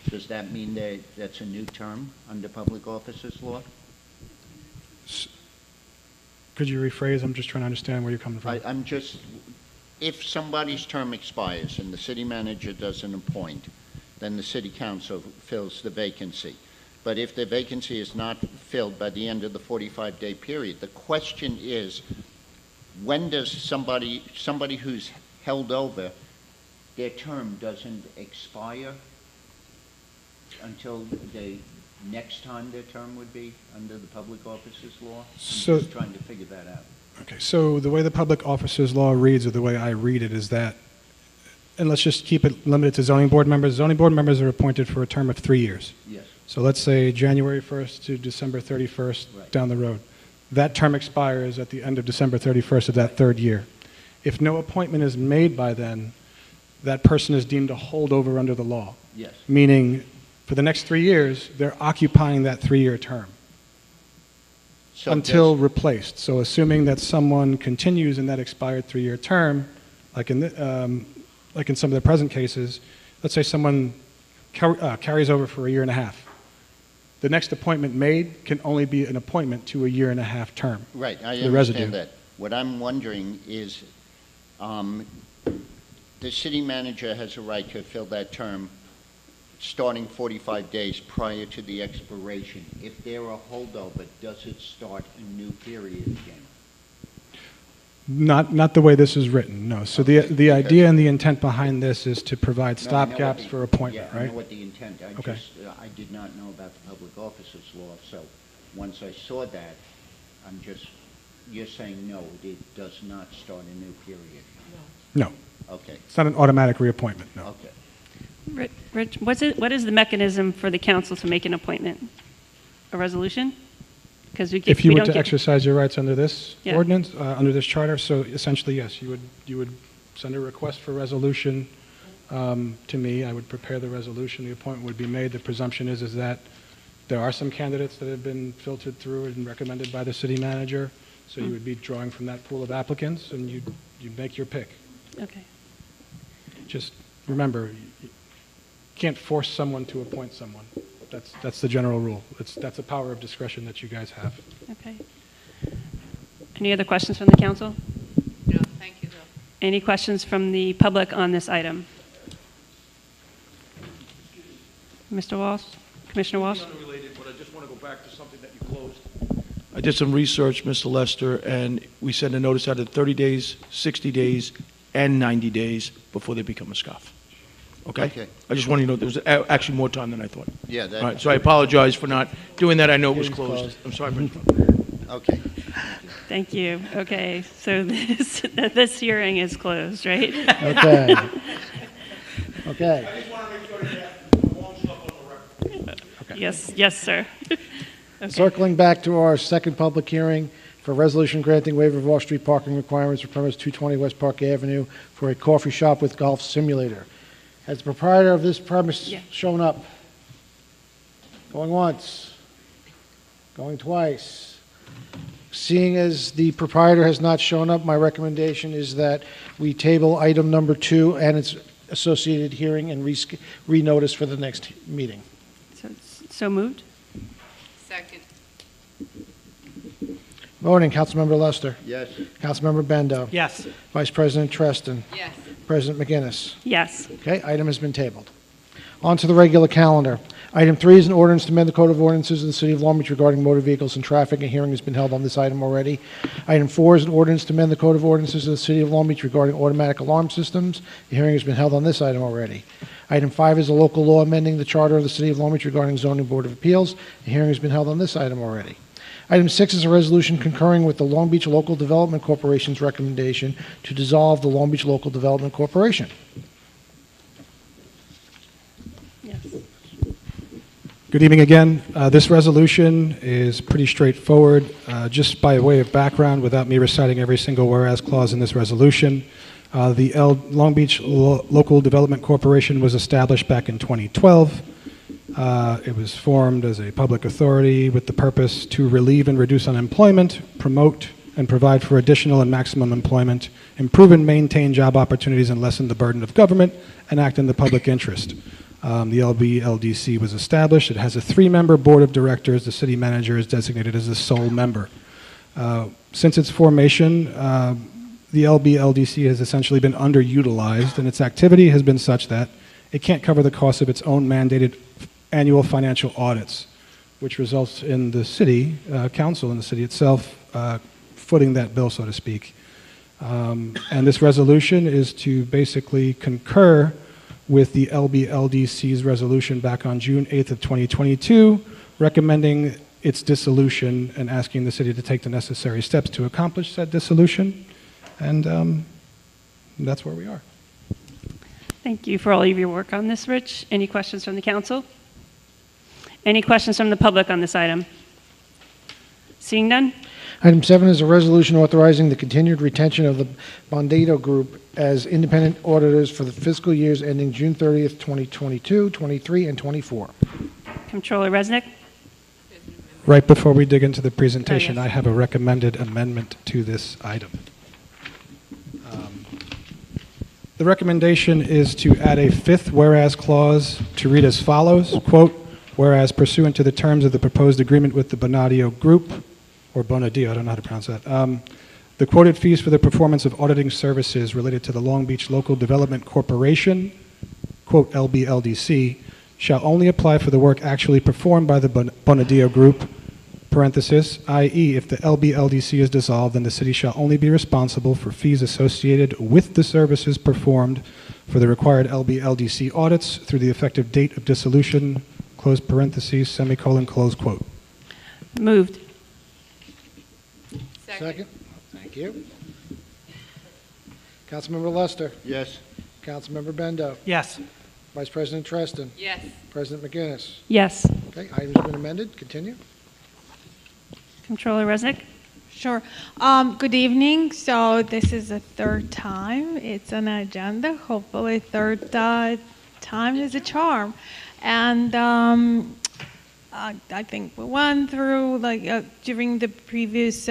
does that mean that that's a new term under public officers law? Could you rephrase? I'm just trying to understand where you're coming from. If somebody's term expires and the city manager doesn't appoint, then the city council fills the vacancy. But if the vacancy is not filled by the end of the 45-day period, the question is, when does somebody who's held over, their term doesn't expire until next time their term would be under the public officers law? I'm just trying to figure that out. Okay, so the way the public officers law reads, or the way I read it, is that, and let's just keep it limited to zoning board members. Zoning board members are appointed for a term of 3 years. Yes. So let's say January 1st to December 31st Right. down the road. That term expires at the end of December 31st of that third year. If no appointment is made by then, that person is deemed a holdover under the law. Yes. Meaning, for the next 3 years, they're occupying that 3-year term So until replaced. So assuming that someone continues in that expired 3-year term, like in some of the present cases, let's say someone carries over for 1.5 years. The next appointment made can only be an appointment to a 1.5-year term. Right, I the residue. understand that. What I'm wondering is, the city manager has a right to fill that term starting 45 days prior to the expiration. If they're a holdover, does it start a new period again? Not the way this is written, no. So the idea and the intent behind this is to provide stopgaps for appointment, yeah, right? I know what the intent. Okay. I did not know about the public officers law, so once I saw that, you're saying no, it does not start a new period? No. Okay. It's not an automatic reappointment, no. Okay. Rich, what is the mechanism for the council to make an appointment? A resolution? Because If you were to exercise your rights under this Yeah. ordinance, under this charter, so essentially, yes, you would send a request for resolution to me. I would prepare the resolution. The appointment would be made. The presumption is that there are some candidates that have been filtered through and recommended by the city manager. So you would be drawing from that pool of applicants, and you'd make your pick. Okay. Just remember, you can't force someone to appoint someone. That's the general rule. That's a power of discretion that you guys have. Okay. Any other questions from the council? No, thank you, though. Any questions from the public on this item? Mr. Walsh? Commissioner Walsh? Unrelated, but I just want to go back to something that you closed. I did some research, Mr. Lester, and we send a notice out at 30 days, 60 days, and 90 days before they become a SCOF. Okay? Okay. I just want you to know there was actually more time than I thought. Yeah, that. All right, so I apologize for not doing that. I know it was closed. I'm sorry for Okay. Thank you. Okay, so this hearing is closed, right? Okay. Okay. I just want to make sure that you have the wrong stuff on the record. Yes, sir. Okay. Circling back to our second public hearing for resolution granting waiver of off-street parking requirements for premise 220 West Park Avenue for a coffee shop with golf simulator. Has the proprietor of this premise Yeah. shown up? Going once? Going twice? Seeing as the proprietor has not shown up, my recommendation is that we table item number 2 and its associated hearing and renotice for the next meeting. So moved? Second. Voting, Councilmember Lester. Yes. Councilmember Bendo. Yes. Vice President Treston. Yes. President McGinnis. Yes. Okay, item has been tabled. On to the regular calendar. Item 3 is an ordinance to amend the Code of Ordinances of the City of Long Beach regarding motor vehicles and traffic. A hearing has been held on this item already. Item 4 is an ordinance to amend the Code of Ordinances of the City of Long Beach regarding automatic alarm systems. A hearing has been held on this item already. Item 5 is a local law amending the charter of the City of Long Beach regarding zoning board of appeals. A hearing has been held on this item already. Item 6 is a resolution concurring with the Long Beach Local Development Corporation's recommendation to dissolve the Long Beach Local Development Corporation. Yes. Good evening again. This resolution is pretty straightforward. Just by way of background, without me reciting every single whereas clause in this resolution, the Long Beach Local Development Corporation was established back in 2012. It was formed as a public authority with the purpose to relieve and reduce unemployment, promote and provide for additional and maximum employment, improve and maintain job opportunities, and lessen the burden of government, and act in the public interest. The LBLDC was established. It has a 3-member board of directors. The city manager is designated as the sole member. Since its formation, the LBLDC has essentially been underutilized, and its activity has been such that it can't cover the cost of its own mandated annual financial audits, which results in the city council and the city itself footing that bill, so to speak. And this resolution is to basically concur with the LBLDC's resolution back on June 8th of 2022, recommending its dissolution and asking the city to take the necessary steps to accomplish that dissolution. And that's where we are. Thank you for all of your work on this, Rich. Any questions from the council? Any questions from the public on this item? Seeing none? Item 7 is a resolution authorizing the continued retention of the Mondado Group as independent auditors for the fiscal years ending June 30th, 2022, 23, and 24. Controller Resnick? Right before we dig into the presentation, yes. I have a recommended amendment to this item. The recommendation is to add a 5th whereas clause to read as follows, quote, whereas pursuant to the terms of the proposed agreement with the Bonadio Group, or Bonadio, I don't know how to pronounce that, the quoted fees for the performance of auditing services related to the Long Beach Local Development Corporation, quote, LBLDC, shall only apply for the work actually performed by the Bonadio Group, parenthesis, i.e., if the LBLDC is dissolved, then the city shall only be responsible for fees associated with the services performed for the required LBLDC audits through the effective date of dissolution, close parentheses, semicolon, close quote. Moved. Second. Thank you. Councilmember Lester. Yes. Councilmember Bendo. Yes. Vice President Treston. Yes. President McGinnis. Yes. Okay, item's been amended. Continue. Controller Resnick? Sure. Good evening. So this is the 3rd time it's on the agenda. Hopefully 3rd time is a charm. And I think we went through, like, during the previous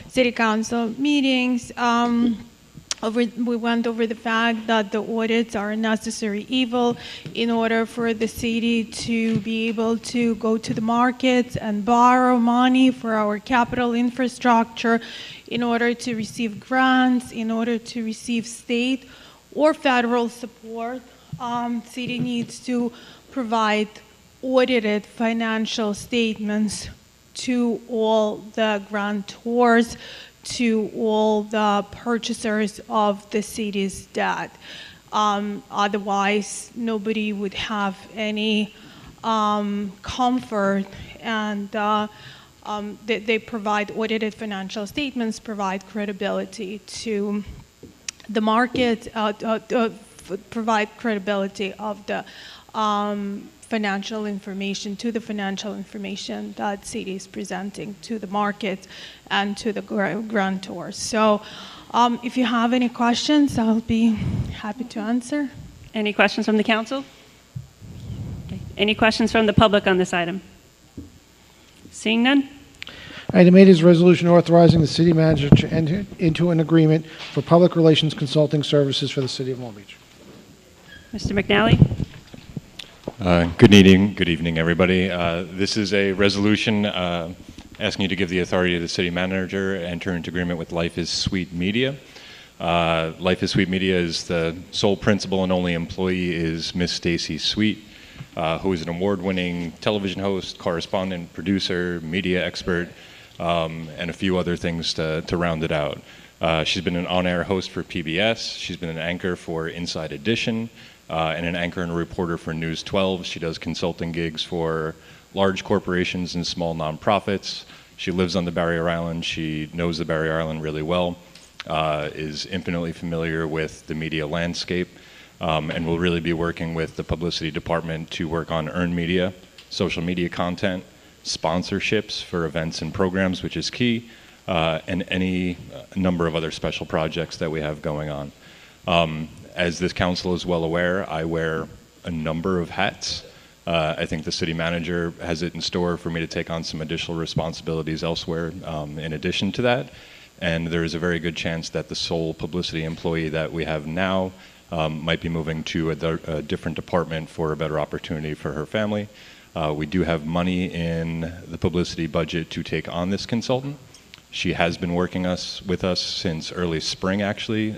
city council meetings, we went over the fact that the audits are a necessary evil in order for the city to be able to go to the markets and borrow money for our capital infrastructure, in order to receive grants, in order to receive state or federal support. City needs to provide audited financial statements to all the grantors, to all the purchasers of the city's debt. Otherwise, nobody would have any comfort, and they provide audited financial statements, provide credibility to the market, provide credibility of the financial information, to the financial information that city is presenting to the market and to the grantors. So if you have any questions, I'll be happy to answer. Any questions from the council? Okay. Any questions from the public on this item? Seeing none? Item 8 is a resolution authorizing the city manager to enter into an agreement for public relations consulting services for the city of Long Beach. Mr. McNally? Good evening, everybody. This is a resolution asking you to give the authority to the city manager to enter into agreement with Life is Sweet Media. Life is Sweet Media is the sole principal and only employee is Miss Stacy Sweet, who is an award-winning television host, correspondent, producer, media expert, and a few other things to round it out. She's been an on-air host for PBS. She's been an anchor for Inside Edition, and an anchor and a reporter for News 12. She does consulting gigs for large corporations and small nonprofits. She lives on the Barrier Island. She knows the Barrier Island really well, is infinitely familiar with the media landscape, and will really be working with the publicity department to work on earned media, social media content, sponsorships for events and programs, which is key, and any number of other special projects that we have going on. As this council is well aware, I wear a number of hats. I think the city manager has it in store for me to take on some additional responsibilities elsewhere in addition to that. And there is a very good chance that the sole publicity employee that we have now might be moving to a different department for a better opportunity for her family. We do have money in the publicity budget to take on this consultant. She has been working with us since early spring, actually,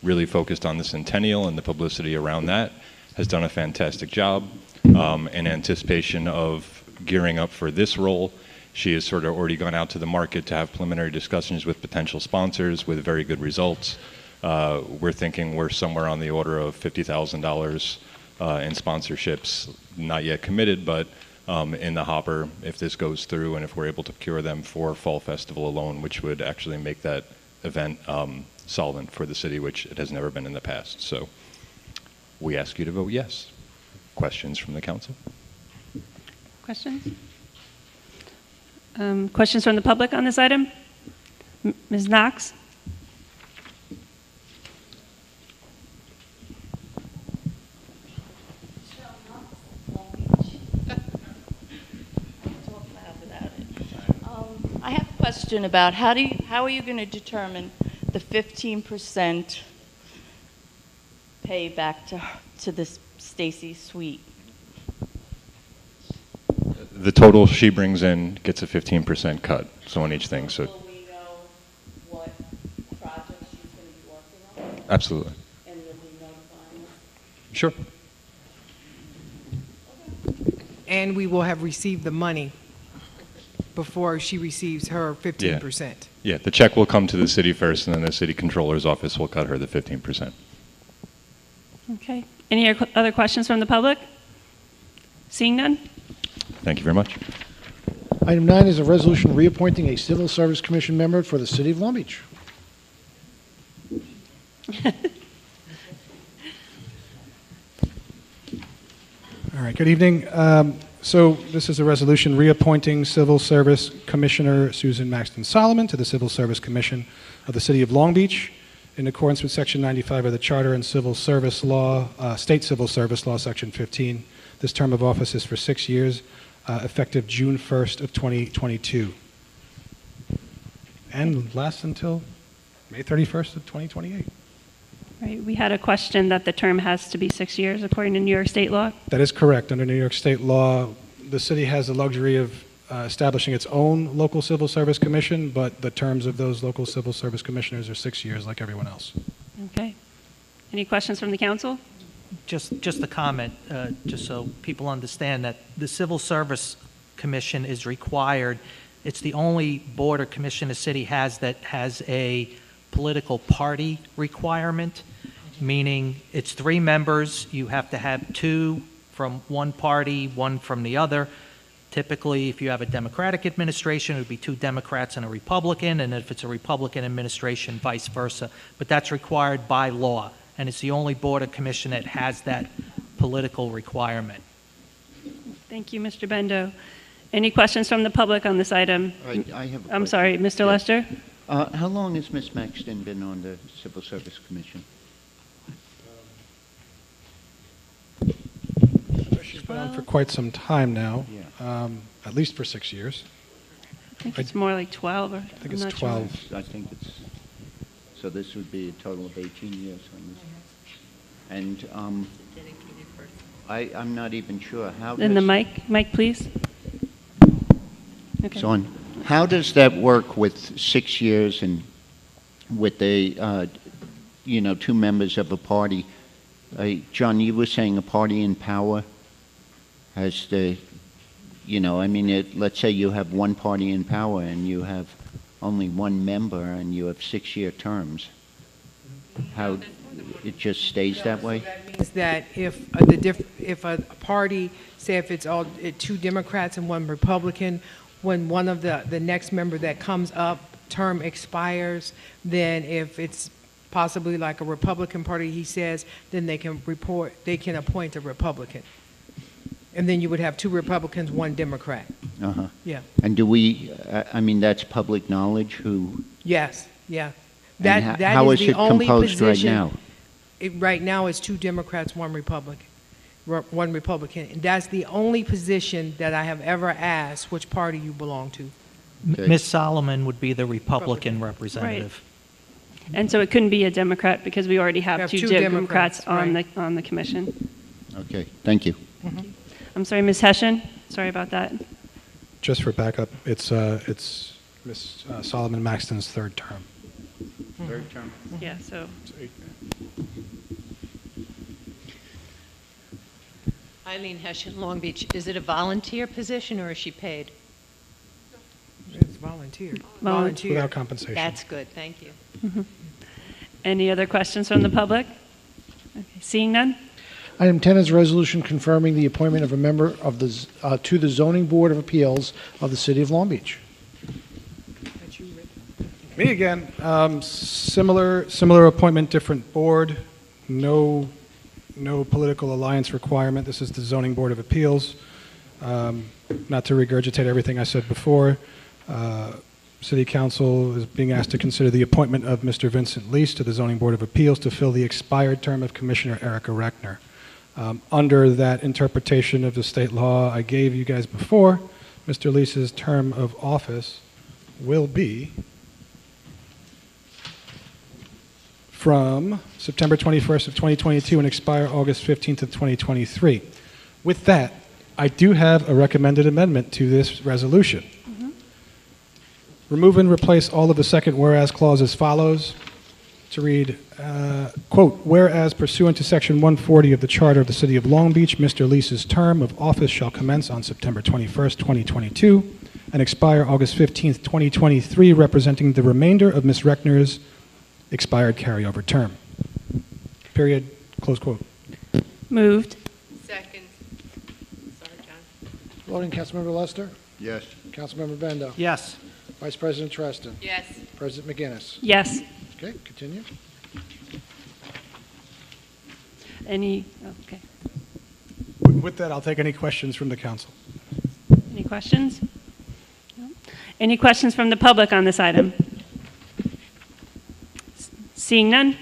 really focused on the centennial and the publicity around that, has done a fantastic job. In anticipation of gearing up for this role, she has sort of already gone out to the market to have preliminary discussions with potential sponsors with very good results. We're thinking we're somewhere on the order of $50,000 in sponsorships, not yet committed, but in the hopper if this goes through and if we're able to procure them for Fall Festival alone, which would actually make that event solvent for the city, which it has never been in the past. So we ask you to vote yes. Questions from the council? Questions? Questions from the public on this item? Ms. Knox? I have a question about how are you going to determine the 15% pay back to this Stacy Sweet? The total she brings in gets a 15% cut, so on each thing. So Will we know what projects she's going to be working on? absolutely. And you'll be notifying us? Sure. And we will have received the money before she receives her 15%. Yeah, the check will come to the city first, and then the city controller's office will cut her the 15%. Okay. Any other questions from the public? Seeing none? Thank you very much. Item 9 is a resolution reappointing a Civil Service Commission member for the city of Long Beach. All right, good evening. So this is a resolution reappointing Civil Service Commissioner Susan Maxton Solomon to the Civil Service Commission of the City of Long Beach in accordance with Section 95 of the Charter and Civil Service Law, State Civil Service Law, Section 15. This term of office is for 6 years, effective June 1st of 2022, and lasts until May 31st of 2028. Right. We had a question that the term has to be 6 years according to New York State law. That is correct. Under New York State law, the city has the luxury of establishing its own local civil service commission, but the terms of those local civil service commissioners are 6 years like everyone else. Okay. Any questions from the council? Just a comment, just so people understand that the Civil Service Commission is required. It's the only board or commission a city has that has a political party requirement, meaning it's 3 members. You have to have 2 from one party, 1 from the other. Typically, if you have a Democratic administration, it would be 2 Democrats and a Republican, and if it's a Republican administration, vice versa. But that's required by law, and it's the only board or commission that has that political requirement. Thank you, Mr. Bendo. Any questions from the public on this item? I have a I'm question. sorry, Mr. Lester? How long has Ms. Maxton been on the Civil Service Commission? been on for 12? quite some time now, Yeah. at least for 6 years. I think it's more like 12, or I think I'm it's not sure. 12. I think it's, so this would be a total of 18 years on this. And I'm not even sure how. In the does- mic, please. Okay. It's on. How does that work with 6 years and with the, two members of a party? John, you were saying a party in power has the, let's say you have one party in power and you have only one member and you have 6-year terms. How, it just stays that way? That means that if a party, say if it's all 2 Democrats and 1 Republican, when one of the next member that comes up term expires, then if it's possibly like a Republican party, he says, then they can appoint a Republican. And then you would have 2 Republicans, 1 Democrat. Uh-huh. Yeah. And do we, that's public knowledge who? Yes, yeah. And That how is is the it only composed right position- now? Right now, it's 2 Democrats, 1 Republican. 1 Republican. And that's the only position that I have ever asked which party you belong to. Okay. Ms. Solomon would be the Republican representative. And so it couldn't be a Democrat because we already We have have 2 two Democrats Democrats, on the commission. Okay, thank you. I'm sorry, Ms. Hessian? Sorry about that. Just for backup, it's Ms. Solomon Maxton's 3rd term. Third term? Yeah, so, Eileen Hessian, Long Beach. Is it a volunteer position or is she paid? It's volunteer. Volunteer. Without compensation. That's good, thank you. any other questions from the public? Okay, seeing none? Item 10 is a resolution confirming the appointment of a member of to the Zoning Board of Appeals of the City of Long Beach. Me again. Similar appointment, different board. No political alliance requirement. This is the Zoning Board of Appeals. Not to regurgitate everything I said before, City Council is being asked to consider the appointment of Mr. Vincent Leese to the Zoning Board of Appeals to fill the expired term of Commissioner Erica Reckner. Under that interpretation of the state law I gave you guys before, Mr. Leese's term of office will be from September 21st of 2022 and expire August 15th of 2023. With that, I do have a recommended amendment to this resolution. Remove and replace all of the second whereas clause as follows to read, quote, whereas pursuant to Section 140 of the Charter of the City of Long Beach, Mr. Leese's term of office shall commence on September 21st, 2022 and expire August 15th, 2023, representing the remainder of Ms. Reckner's expired carryover term. Period. Close quote. Moved. Second. Sorry, John. Voting, Councilmember Lester? Yes. Councilmember Bendo? Yes. Vice President Treston? Yes. President McGinnis? Yes. Okay, continue. Okay. With that, I'll take any questions from the council. Any questions? No? Any questions from the public on this item? Seeing none?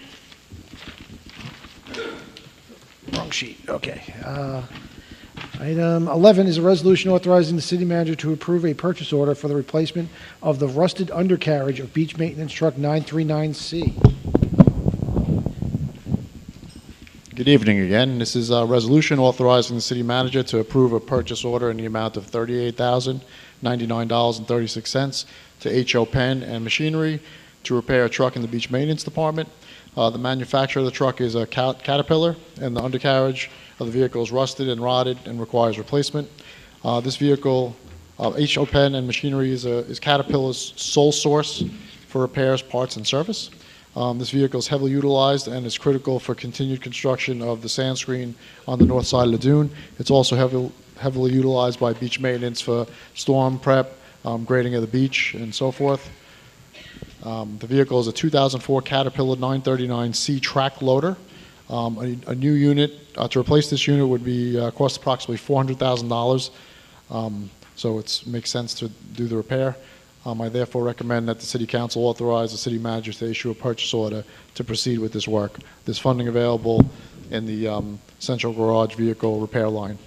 Wrong sheet. Okay. Item 11 is a resolution authorizing the city manager to approve a purchase order for the replacement of the rusted undercarriage of beach maintenance truck 939C. Good evening again. This is a resolution authorizing the city manager to approve a purchase order in the amount of $38,099.36 to H.O. Penn and Machinery to repair a truck in the beach maintenance department. The manufacturer of the truck is a Caterpillar, and the undercarriage of the vehicle is rusted and rotted and requires replacement. This vehicle, H.O. Penn and Machinery, is Caterpillar's sole source for repairs, parts, and service. This vehicle is heavily utilized and is critical for continued construction of the sand screen on the north side of the dune. It's also heavily utilized by beach maintenance for storm prep, grading of the beach, and so forth. The vehicle is a 2004 Caterpillar 939C track loader. A new unit, to replace this unit would be cost approximately $400,000. So it makes sense to do the repair. I therefore recommend that the City Council authorize the City Manager to issue a purchase order to proceed with this work. There's funding available in the Central Garage Vehicle Repair Line.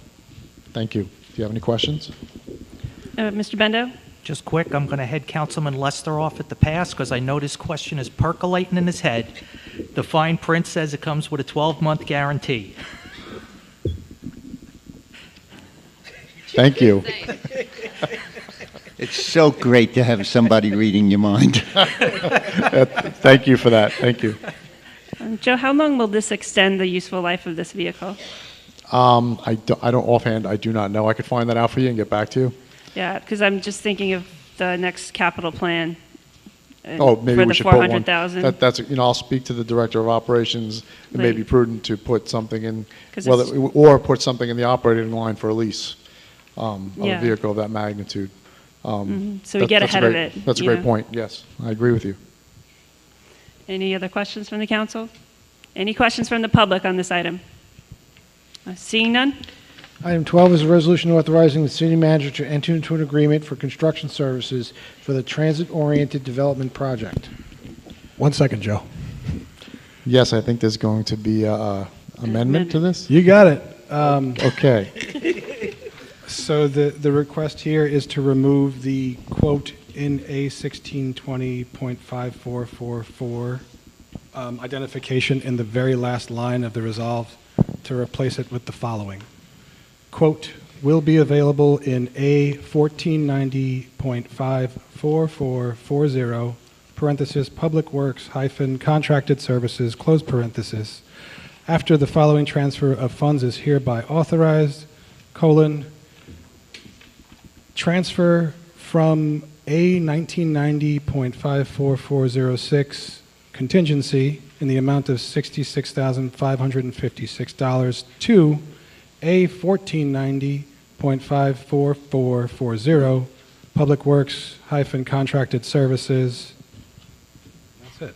Thank you. Do you have any questions? Mr. Bendo? Just quick, I'm going to head Councilman Lester off at the pass because I know this question is percolating in his head. The fine print says it comes with a 12-month guarantee. Thank you. It's so great to have somebody reading your mind. Thank you for that. Thank you. Joe, how long will this extend the useful life of this vehicle? I don't offhand, I do not know. I could find that out for you and get back to you. Yeah, because I'm just thinking of the next capital plan. Oh, maybe for we the should put one. 400,000. That's, I'll speak to the Director of Operations. It may be prudent to put something in, 'Cause or put something in the operating line for a lease of a Yeah. vehicle of that magnitude. So we get ahead of it. That's a great point, yes. I agree with you. Any other questions from the council? Any questions from the public on this item? Seeing none? Item 12 is a resolution authorizing the city manager to enter into an agreement for construction services for the transit-oriented development project. 1 second, Joe. Yes, I think there's going to be a amendment to this. You got it. Okay. So the request here is to remove the quote in A1620.5444 identification in the very last line of the resolve to replace it with the following. Quote, will be available in A1490.54440, parenthesis, public works hyphen contracted services, close parenthesis, after the following transfer of funds is hereby authorized, colon, transfer from A1990.54406 contingency in the amount of $66,556 to A1490.54440 public works hyphen contracted services. That's it.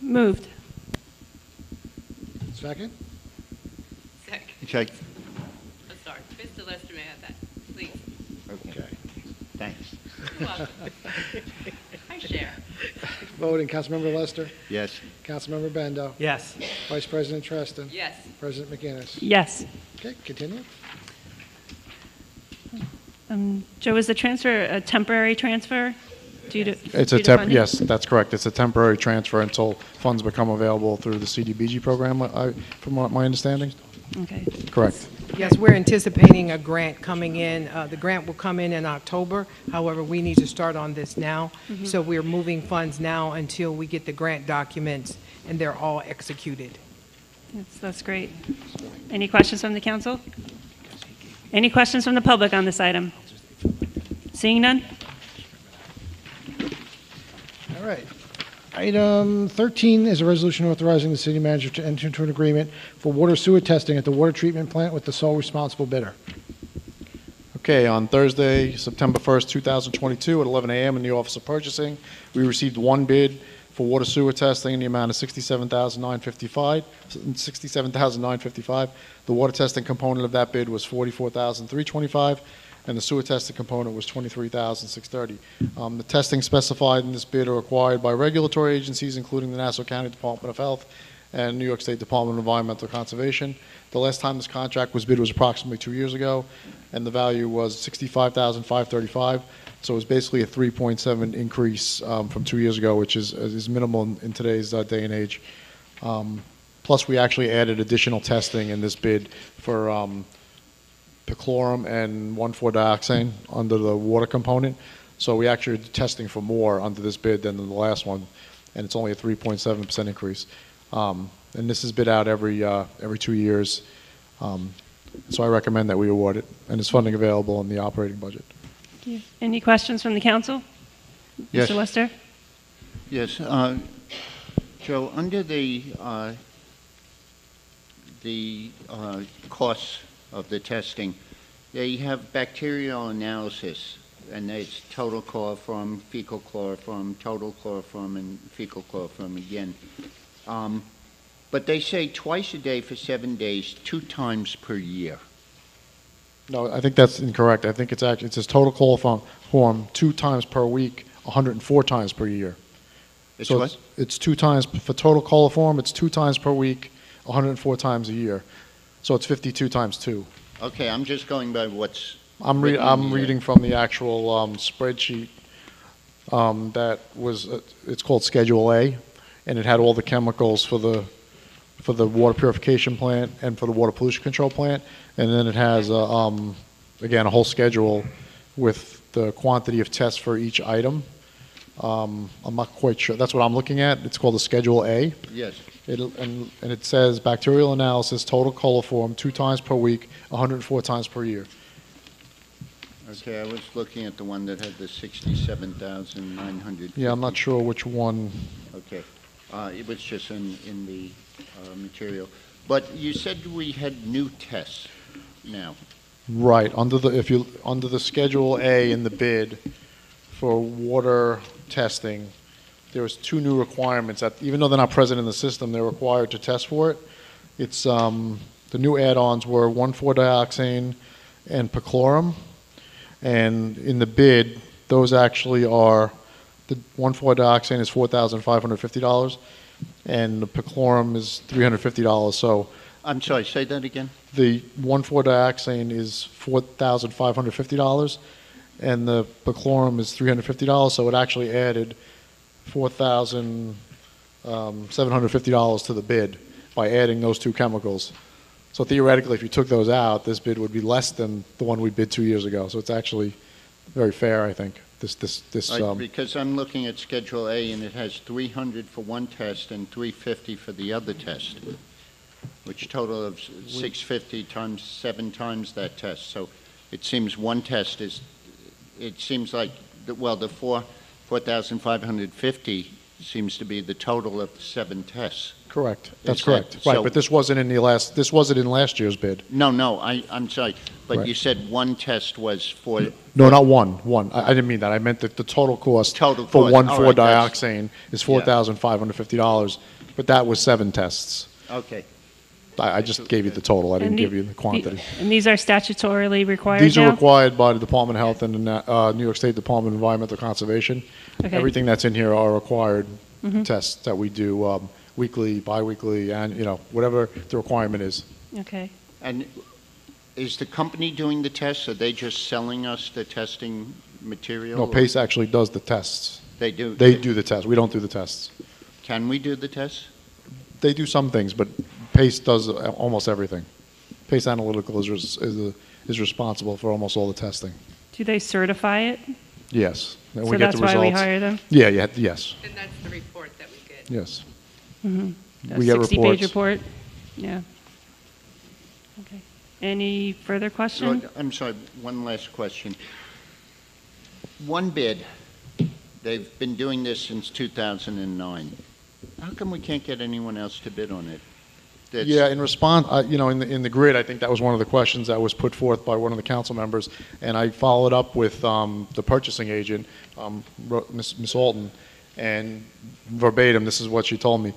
Moved. Second? Second. Check. I'm sorry. Mr. Lester may have that, please. Okay. Thanks. You're welcome. Hi, Cher. Voting, Councilmember Lester? Yes. Councilmember Bendo? Yes. Vice President Treston? Yes. President McGinnis? Yes. Okay, continue. Joe, is the transfer a temporary transfer due to It's due a to funding? yes, that's correct. It's a temporary transfer until funds become available through the CDBG program, from what my understanding. Okay. Correct. Yes, we're anticipating a grant coming in. The grant will come in October. However, we need to start on this now. So we're moving funds now until we get the grant documents and they're all executed. That's great. Any questions from the council? Any questions from the public on this item? Seeing none? All right. Item 13 is a resolution authorizing the city manager to enter into an agreement for water sewer testing at the water treatment plant with the sole responsible bidder. Okay, on Thursday, September 1st, 2022, at 11 a.m. in the Office of Purchasing, we received one bid for water sewer testing in the amount of $67,955. The water testing component of that bid was $44,325, and the sewer testing component was $23,630. The testing specified in this bid are required by regulatory agencies, including the Nassau County Department of Health and New York State Department of Environmental Conservation. The last time this contract was bid was approximately 2 years ago, and the value was $65,535. So it was basically a 3.7 increase from 2 years ago, which is minimal in today's day and age. Plus, we actually added additional testing in this bid for perchlorum and 1,4-dioxane under the water component. So we actually are testing for more under this bid than the last one, and it's only a 3.7% increase. And this is bid out every 2 years. So I recommend that we award it, and there's funding available in the operating budget. Thank you. Any questions from the council? Yes. Mr. Lester? Yes. Joe, under the costs of the testing, they have bacterial analysis, and it's total chloroform, fecal chloroform, total chloroform, and fecal chloroform again. But they say twice a day for 7 days, 2 times per year. No, I think that's incorrect. I think it says total chloroform 2 times per week, 104 times per year. It's so what? It's 2 times for total coliform. It's 2 times per week, 104 times a year. So it's 52 times 2. Okay, I'm just going by what's. I'm written in the- reading from the actual spreadsheet that was, it's called Schedule A, and it had all the chemicals for the water purification plant and for the water pollution control plant, and then it has, again, a whole schedule with the quantity of tests for each item. I'm not quite sure. That's what I'm looking at. It's called the Schedule A. Yes. And it says bacterial analysis, total coliform, 2 times per week, 104 times per year. Okay, I was looking at the one that had the 67,900. Yeah, I'm not sure which one. Okay. It was just in the material. But you said we had new tests now. Right, under the Schedule A in the bid for water testing, there was 2 new requirements that, even though they're not present in the system, they're required to test for it. It's, the new add-ons were 1,4-dioxane and perchlorum. And in the bid, those actually are, the 1,4-dioxane is $4,550, and the perchlorum is $350. So I'm sorry, say that again? the 1,4-dioxane is $4,550, and the perchlorum is $350. So it actually added $4,750 to the bid by adding those 2 chemicals. So theoretically, if you took those out, this bid would be less than the one we bid 2 years ago. So it's actually very fair, I think. Because I'm looking at Schedule A, and it has 300 for one test and 350 for the other test, which total of 650 times 7 times that test. So it seems one test is, it seems like, the 4,550 seems to be the total of 7 tests. Correct. That's Is correct. that- Right, so- but this wasn't in this wasn't in last year's bid. No, I'm sorry, but Right. you said one test was for. No, not one. I didn't mean that. I meant that the total cost for cost. 1,4-dioxane is $4,550, but that was 7 tests. Okay. I just gave you the total. I didn't give you the quantity. And these are statutorily required These are now? required by the Department of Health and the New York State Department of Environmental Conservation. Okay. Everything that's in here are required Mhm. tests that we do weekly, biweekly, and, whatever the requirement is. Okay. And is the company doing the tests? Are they just selling us the testing material? No, PACE actually does the tests. They do? They do the tests. We don't do the tests. Can we do the tests? They do some things, but PACE does almost everything. PACE Analytical is responsible for almost all the testing. Do they certify it? Yes. And So we get that's the why we results. hire them? Yeah, yes. And that's the report that we get. Yes. Mhm. We get 60-page reports. report? Yeah. Okay. Any further question? I'm sorry, one last question. One bid, they've been doing this since 2009. How come we can't get anyone else to bid on it? Yeah, in response, in the grid, I think that was one of the questions that was put forth by one of the council members, and I followed up with the purchasing agent, Ms. Alton, and verbatim, this is what she told me.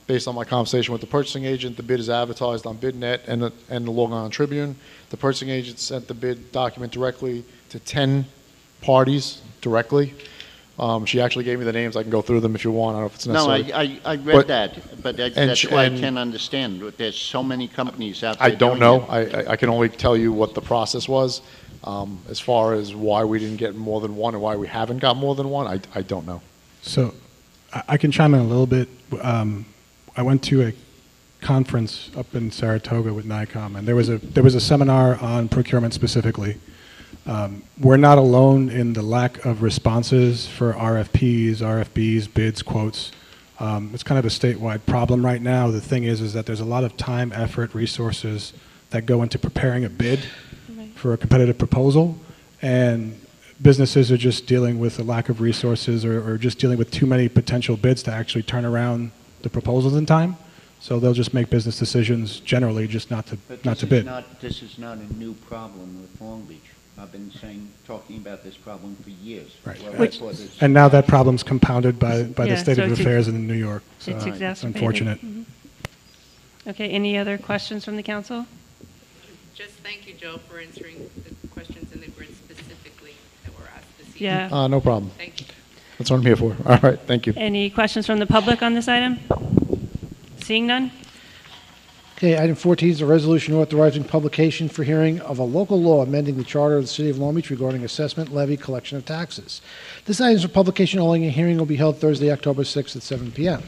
Based on my conversation with the purchasing agent, the bid is advertised on BidNet and the Long Island Tribune. The purchasing agent sent the bid document directly to 10 parties directly. She actually gave me the names. I can go through them if you want. I don't know if it's No, necessary. I read that, but that's why I and- can't understand. There's so many companies out there I don't doing know. it. I can only tell you what the process was. As far as why we didn't get more than one and why we haven't got more than one, I don't know. So I can chime in a little bit. I went to a conference up in Saratoga with NICOM, and there was a seminar on procurement specifically. We're not alone in the lack of responses for RFPs, RFBs, bids, quotes. It's kind of a statewide problem right now. The thing is that there's a lot of time, effort, resources that go into preparing a bid for a competitive proposal, and businesses are just dealing with a lack of resources or just dealing with too many potential bids to actually turn around the proposals in time. So they'll just make business decisions generally just not to bid. This is not a new problem with Long Beach. I've been talking about this problem for years. Right. Well, Which- before this- And now that problem's compounded by Yeah, the state so of it's affairs in New York. So It's it's exacerbated. unfortunate. Mhm. Okay, any other questions from the council? Just thank you, Joe, for answering the questions in the grid specifically that were asked this evening. Yeah. No problem. Thank you. That's what I'm here for. All right, thank you. Any questions from the public on this item? Seeing none? Okay, item 14 is a resolution authorizing publication for hearing of a local law amending the charter of the City of Long Beach regarding assessment, levy, collection of taxes. This item is for publication only, and a hearing will be held Thursday, October 6th at 7 p.m.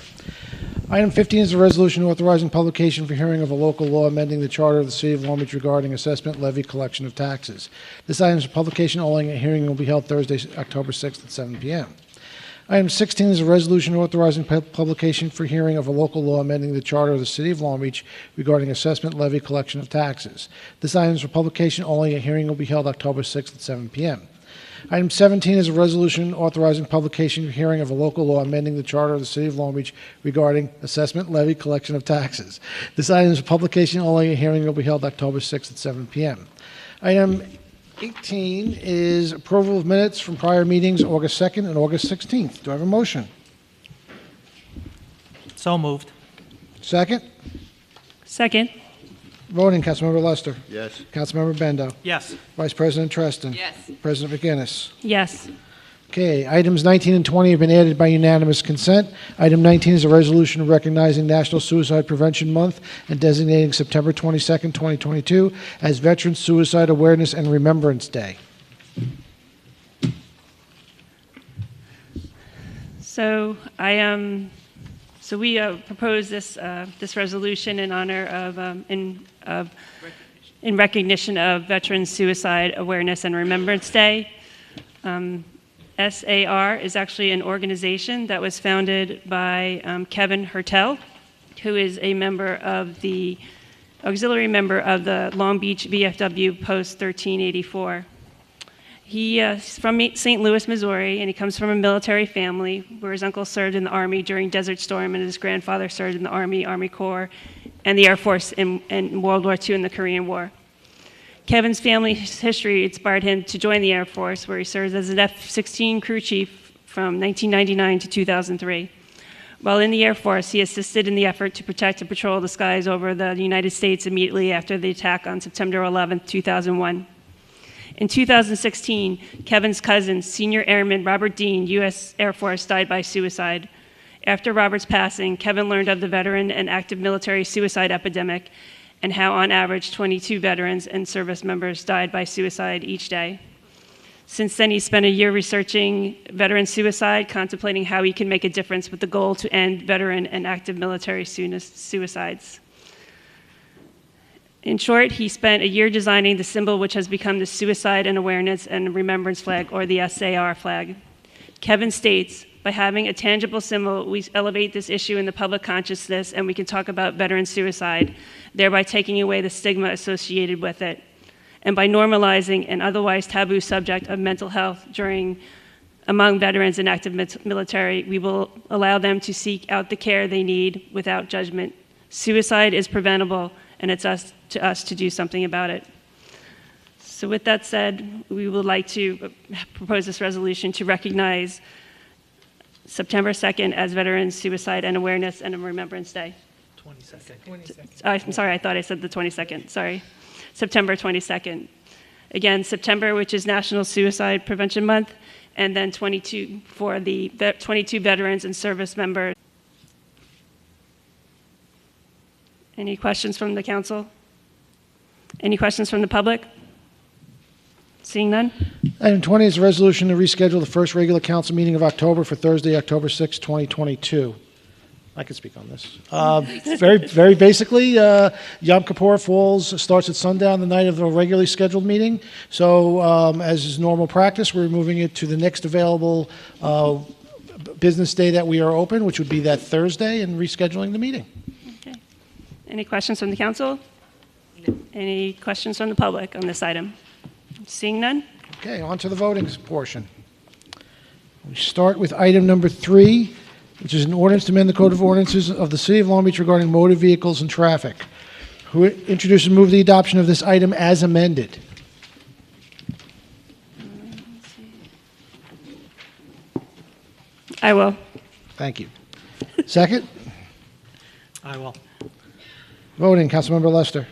Item 15 is a resolution authorizing publication for hearing of a local law amending the charter of the City of Long Beach regarding assessment, levy, collection of taxes. This item is for publication only, and a hearing will be held Thursday, October 6th at 7 p.m. Item 16 is a resolution authorizing publication for hearing of a local law amending the charter of the City of Long Beach regarding assessment, levy, collection of taxes. This item is for publication only. A hearing will be held October 6th at 7 p.m. Item 17 is a resolution authorizing publication for hearing of a local law amending the charter of the City of Long Beach regarding assessment, levy, collection of taxes. This item is for publication only. A hearing will be held October 6th at 7 p.m. Item 18 is approval of minutes from prior meetings, August 2nd and August 16th. Do I have a motion? So moved. Second? Second. Voting, Councilmember Lester. Yes. Councilmember Bendo. Yes. Vice President Treston. Yes. President McGinnis. Yes. Okay, items 19 and 20 have been added by unanimous consent. Item 19 is a resolution recognizing National Suicide Prevention Month and designating September 22nd, 2022 as Veterans Suicide Awareness and Remembrance Day. So we propose this resolution in honor of in recognition of Veterans Suicide Awareness and Remembrance Day. SAR is actually an organization that was founded by Kevin Hertel, who is a member of the auxiliary member of the Long Beach VFW Post 1384. He's from St. Louis, Missouri, and he comes from a military family where his uncle served in the Army during Desert Storm, and his grandfather served in the Army, Army Corps, and the Air Force in World War II and the Korean War. Kevin's family history inspired him to join the Air Force, where he served as an F-16 crew chief from 1999 to 2003. While in the Air Force, he assisted in the effort to protect and patrol the skies over the United States immediately after the attack on September 11, 2001. In 2016, Kevin's cousin, Senior Airman Robert Dean, U.S. Air Force, died by suicide. After Robert's passing, Kevin learned of the veteran and active military suicide epidemic and how, on average, 22 veterans and service members died by suicide each day. Since then, he spent a year researching veteran suicide, contemplating how he can make a difference with the goal to end veteran and active military suicides. In short, he spent a year designing the symbol which has become the Suicide and Awareness and Remembrance flag, or the SAR flag. Kevin states, by having a tangible symbol, we elevate this issue in the public consciousness and we can talk about veteran suicide, thereby taking away the stigma associated with it. And by normalizing an otherwise taboo subject of mental health among veterans and active military, we will allow them to seek out the care they need without judgment. Suicide is preventable, and it's up to us to do something about it. So with that said, we would like to propose this resolution to recognize September 2nd as Veterans Suicide and Awareness and Remembrance Day. 22nd. I'm sorry, I thought I said the 22nd, sorry. September 22nd. Again, September, which is National Suicide Prevention Month, and then 22 for the 22 veterans and service members. Any questions from the council? Any questions from the public? Seeing none? Item 20 is a resolution to reschedule the first regular council meeting of October for Thursday, October 6, 2022. I can speak on this. Very basically, Yom Kippur starts at sundown the night of the regularly scheduled meeting. So as is normal practice, we're moving it to the next available business day that we are open, which would be that Thursday, and rescheduling the meeting. Okay. Any questions from the council? No. Any questions from the public on this item? Seeing none? Okay, on to the voting portion. We start with item number 3, which is an ordinance to amend the Code of Ordinances of the City of Long Beach regarding motor vehicles and traffic. Who introduces and move the adoption of this item as amended? I will. Thank you. Second? I will. Voting, Councilmember Lester.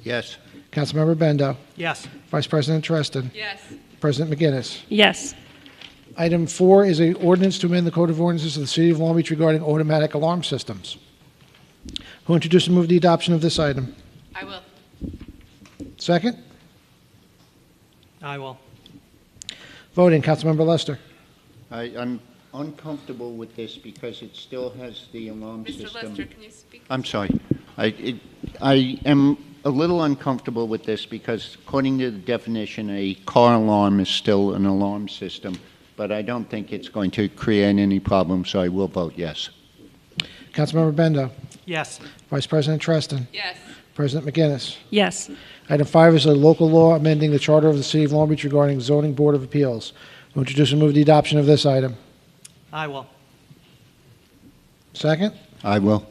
Yes. Councilmember Bendo. Yes. Vice President Treston. Yes. President McGinnis. Yes. Item 4 is an ordinance to amend the Code of Ordinances of the City of Long Beach regarding automatic alarm systems. Who Who introduced and move the adoption of this item? I will. Second? I will. Voting, Councilmember Lester. I'm uncomfortable with this because it still has the alarm Mr. system. Lester, can you speak? I'm sorry. I am a little uncomfortable with this because according to the definition, a car alarm is still an alarm system, but I don't think it's going to create any problems, so I will vote yes. Councilmember Bendo. Yes. Vice President Treston. Yes. President McGinnis. Yes. Item 5 is a local law amending the charter of the City of Long Beach regarding zoning board of appeals. Who introduce and move the adoption of this item? I will. Second? I will.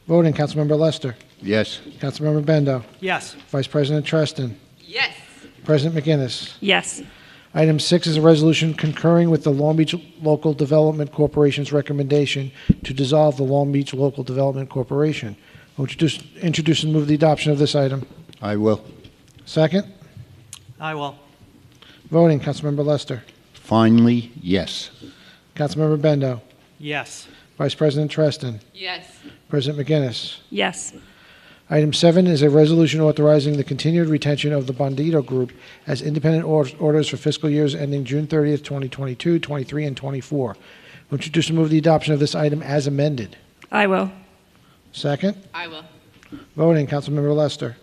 Voting, Councilmember Lester. Yes. Councilmember Bendo. Yes. Vice President Treston. Yes. President McGinnis. Yes. Item 6 is a resolution concurring with the Long Beach Local Development Corporation's recommendation to dissolve the Long Beach Local Development Corporation. Who introduce and move the adoption of this item? I will. Second? I will. Voting, Councilmember Lester. Finally, yes. Councilmember Bendo. Yes. Vice President Treston. Yes. President McGinnis. Yes. Item 7 is a resolution authorizing the continued retention of the Mondado Group as independent auditors for fiscal years ending June 30th, 2022, 23, and 24. Who introduce and move the adoption of this item as amended? I will. Second? I will. Voting, Councilmember Lester.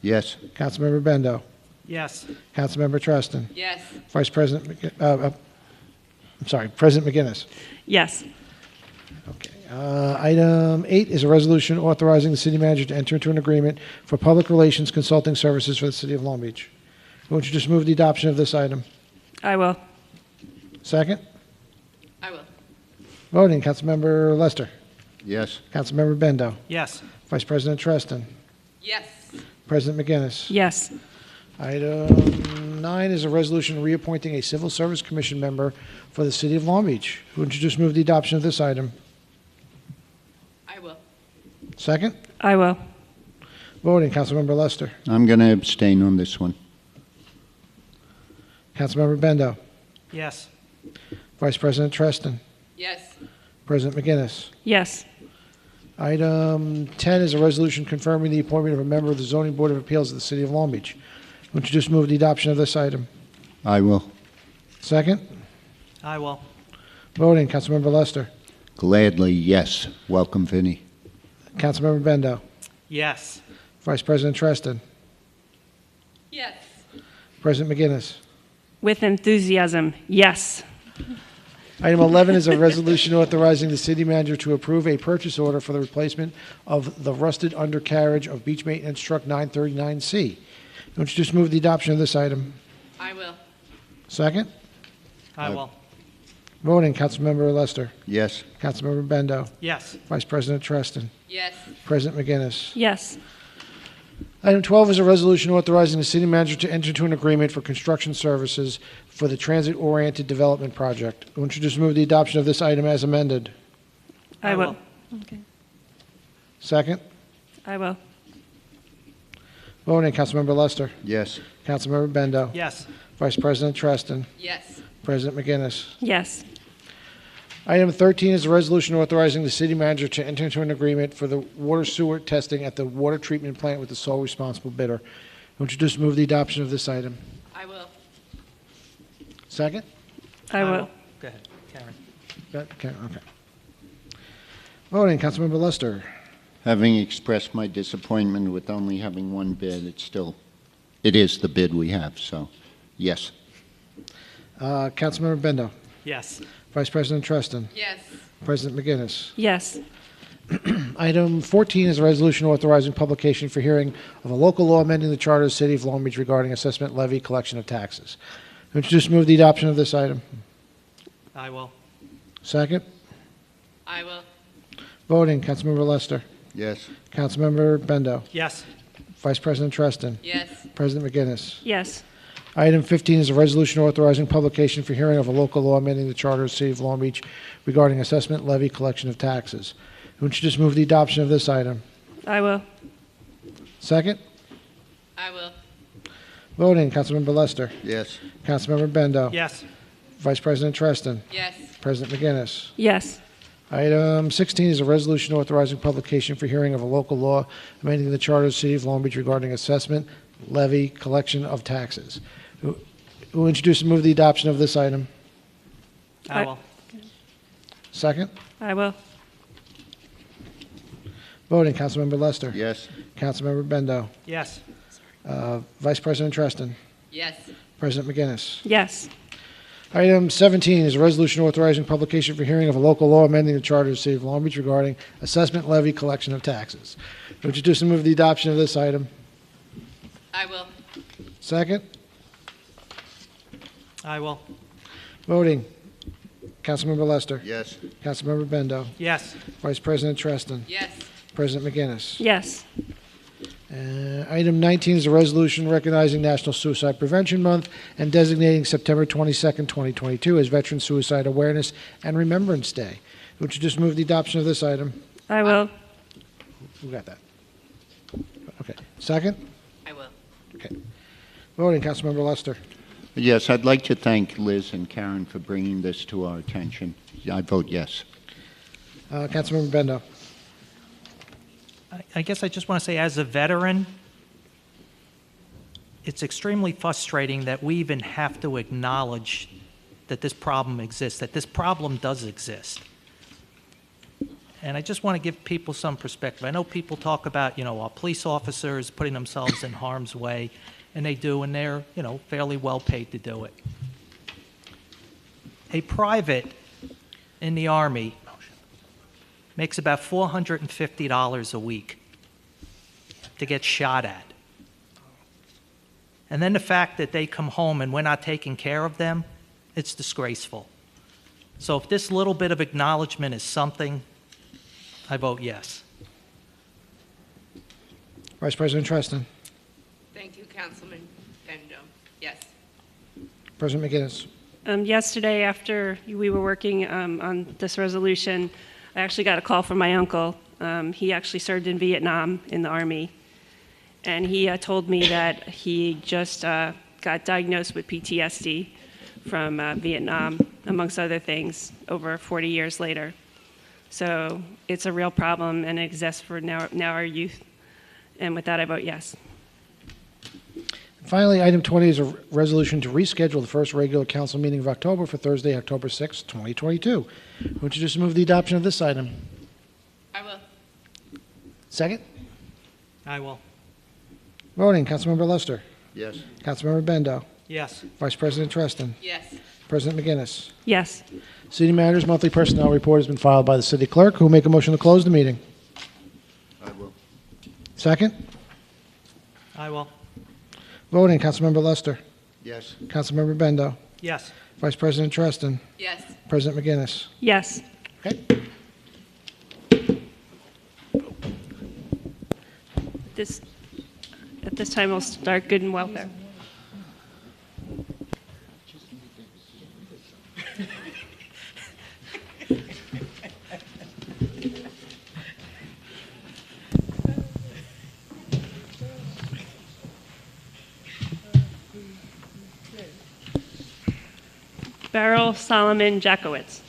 Yes. Councilmember Bendo. Yes. Councilmember Treston. Yes. Vice President, President McGinnis. Yes. Okay. Item 8 is a resolution authorizing the city manager to enter into an agreement for public relations consulting services for the city of Long Beach. Won't you just move the adoption of this item? I will. Second? I will. Voting, Councilmember Lester. Yes. Councilmember Bendo. Yes. Vice President Treston. Yes. President McGinnis. Yes. Item 9 is a resolution reappointing a Civil Service Commission member for the city of Long Beach. Who would you just move the adoption of this item? I will. Second? I will. Voting, Councilmember Lester. I'm going to abstain on this one. Councilmember Bendo. Yes. Vice President Treston. Yes. President McGinnis. Yes. Item 10 is a resolution confirming the appointment of a member of the Zoning Board of Appeals of the City of Long Beach. Would you just move the adoption of this item? I will. Second? I will. Voting, Councilmember Lester. Gladly, yes. Welcome, Vinny. Councilmember Bendo. Yes. Vice President Treston. Yes. President McGinnis. With enthusiasm, yes. Item 11 is a resolution authorizing the city manager to approve a purchase order for the replacement of the rusted undercarriage of beach maintenance truck 939C. Would you just move the adoption of this item? I will. Second? I will. Voting, Councilmember Lester. Yes. Councilmember Bendo. Yes. Vice President Treston. Yes. President McGinnis. Yes. Item 12 is a resolution authorizing the city manager to enter into an agreement for construction services for the transit-oriented development project. Would you just move the adoption of this item as amended? I will. Okay. Second? I will. Voting, Councilmember Lester. Yes. Councilmember Bendo. Yes. Vice President Treston. Yes. President McGinnis. Yes. Item 13 is a resolution authorizing the city manager to enter into an agreement for the water sewer testing at the water treatment plant with the sole responsible bidder. Would you just move the adoption of this item? I will. Second? I will. Go ahead, Karen. Okay. Voting, Councilmember Lester. Having expressed my disappointment with only having one bid, it is the bid we have, so yes. Councilmember Bendo. Yes. Vice President Treston. Yes. President McGinnis. Yes. Item 14 is a resolution authorizing publication for hearing of a local law amending the charter of the City of Long Beach regarding assessment levy collection of taxes. Would you just move the adoption of this item? I will. Second? I will. Voting, Councilmember Lester. Yes. Councilmember Bendo. Yes. Vice President Treston. Yes. President McGinnis. Yes. Item 15 is a resolution authorizing publication for hearing of a local law amending the charter of the City of Long Beach regarding assessment levy collection of taxes. Would you just move the adoption of this item? I will. Second? I will. Voting, Councilmember Lester. Yes. Councilmember Bendo. Yes. Vice President Treston. Yes. President McGinnis. Yes. Item 16 is a resolution authorizing publication for hearing of a local law amending the charter of the City of Long Beach regarding assessment, levy, collection of taxes. Who will introduce and move the adoption of this item? I will. Second? I will. Voting, Councilmember Lester. Yes. Councilmember Bendo. Yes. Vice President Treston. Yes. President McGinnis. Yes. Item 17 is a resolution authorizing publication for hearing of a local law amending the charter of the City of Long Beach regarding assessment, levy, collection of taxes. Would you introduce and move the adoption of this item? I will. Second? I will. Voting, Councilmember Lester. Yes. Councilmember Bendo. Yes. Vice President Treston. Yes. President McGinnis. Yes. Item 19 is a resolution recognizing National Suicide Prevention Month and designating September 22nd, 2022 as Veteran Suicide Awareness and Remembrance Day. Would you just move the adoption of this item? I will. Who got that? Okay. Second? I will. Okay. Voting, Councilmember Lester. Yes, I'd like to thank Liz and Karen for bringing this to our attention. I vote yes. Councilmember Bendo. I guess I just want to say, as a veteran, it's extremely frustrating that we even have to acknowledge that this problem exists, that this problem does exist. And I just want to give people some perspective. I know people talk about, our police officers putting themselves in harm's way, and they do, and they're, fairly well paid to do it. A private in the Army makes about $450 a week to get shot at. And then the fact that they come home and we're not taking care of them, it's disgraceful. So if this little bit of acknowledgement is something, I vote yes. Vice President Treston. Thank you, Councilman Bendo. Yes. President McGinnis. Yesterday, after we were working on this resolution, I actually got a call from my uncle. He actually served in Vietnam in the Army. And he told me that he just got diagnosed with PTSD from Vietnam, amongst other things, over 40 years later. So it's a real problem and it exists for now our youth. And with that, I vote yes. Finally, item 20 is a resolution to reschedule the first regular council meeting of October for Thursday, October 6, 2022. Would you just move the adoption of this item? I will. Second? I will. Voting, Councilmember Lester. Yes. Councilmember Bendo. Yes. Vice President Treston. Yes. President McGinnis. Yes. City Manager's monthly personnel report has been filed by the city clerk. Who will make a motion to close the meeting? I will. Second? I will. Voting, Councilmember Lester. Yes. Councilmember Bendo. Yes. Vice President Treston. Yes. President McGinnis. Yes. Okay. At this time, we'll start good and welfare. Beryl Solomon Jackowitz.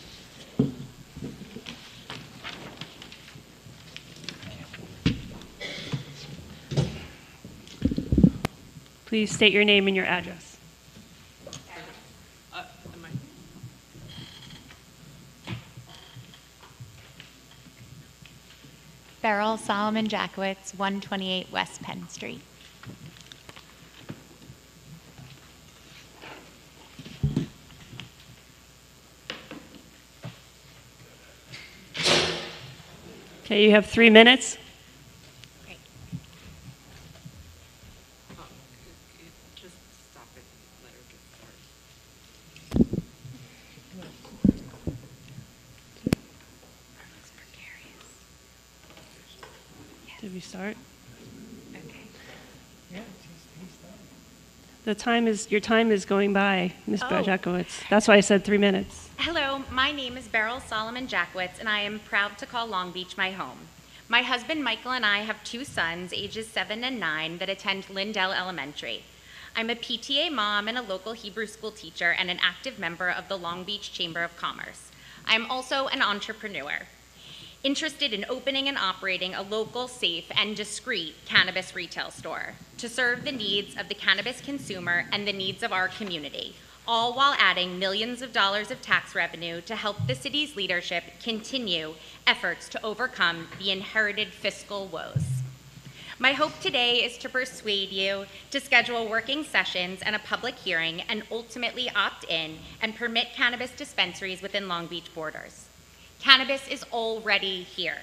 Please state your name and your address. Beryl Solomon Jackowitz, 128 West Penn Street. Okay, you have 3 minutes. Great. Just stop it. Let her get started. Did we start? Okay. Your time is going by, Ms. Oh. Jackowitz. That's why I said 3 minutes. Hello, my name is Beryl Solomon Jackowitz, and I am proud to call Long Beach my home. My husband Michael and I have 2 sons, ages 7 and 9, that attend Lindell Elementary. I'm a PTA mom and a local Hebrew school teacher and an active member of the Long Beach Chamber of Commerce. I'm also an entrepreneur. interested in opening and operating a local, safe, and discreet cannabis retail store to serve the needs of the cannabis consumer and the needs of our community, all while adding millions of dollars of tax revenue to help the city's leadership continue efforts to overcome the inherited fiscal woes. My hope today is to persuade you to schedule working sessions and a public hearing and ultimately opt in and permit cannabis dispensaries within Long Beach borders. Cannabis is already here.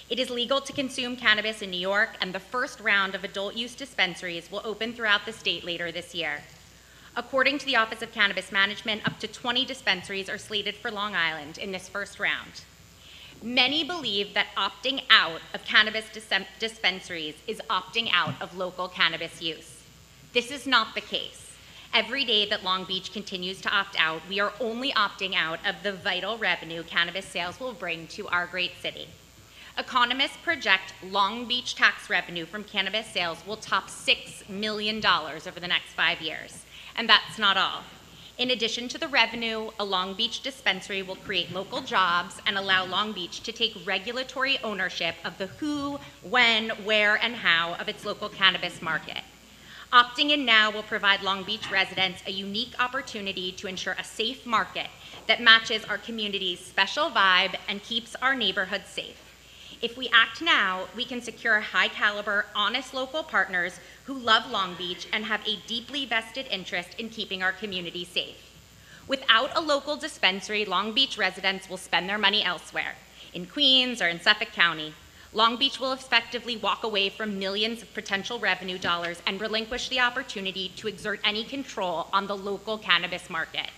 It is legal to consume cannabis in New York, and the first round of adult use dispensaries will open throughout the state later this year. According to the Office of Cannabis Management, up to 20 dispensaries are slated for Long Island in this first round. Many believe that opting out of cannabis dispensaries is opting out of local cannabis use. This is not the case. Every day that Long Beach continues to opt out, we are only opting out of the vital revenue cannabis sales will bring to our great city. Economists project Long Beach tax revenue from cannabis sales will top $6 million over the next 5 years. And that's not all. In addition to the revenue, a Long Beach dispensary will create local jobs and allow Long Beach to take regulatory ownership of the who, when, where, and how of its local cannabis market. Opting in now will provide Long Beach residents a unique opportunity to ensure a safe market that matches our community's special vibe and keeps our neighborhoods safe. If we act now, we can secure high-caliber, honest local partners who love Long Beach and have a deeply vested interest in keeping our community safe. Without a local dispensary, Long Beach residents will spend their money elsewhere, in Queens or in Suffolk County. Long Beach will effectively walk away from millions of potential revenue dollars and relinquish the opportunity to exert any control on the local cannabis market.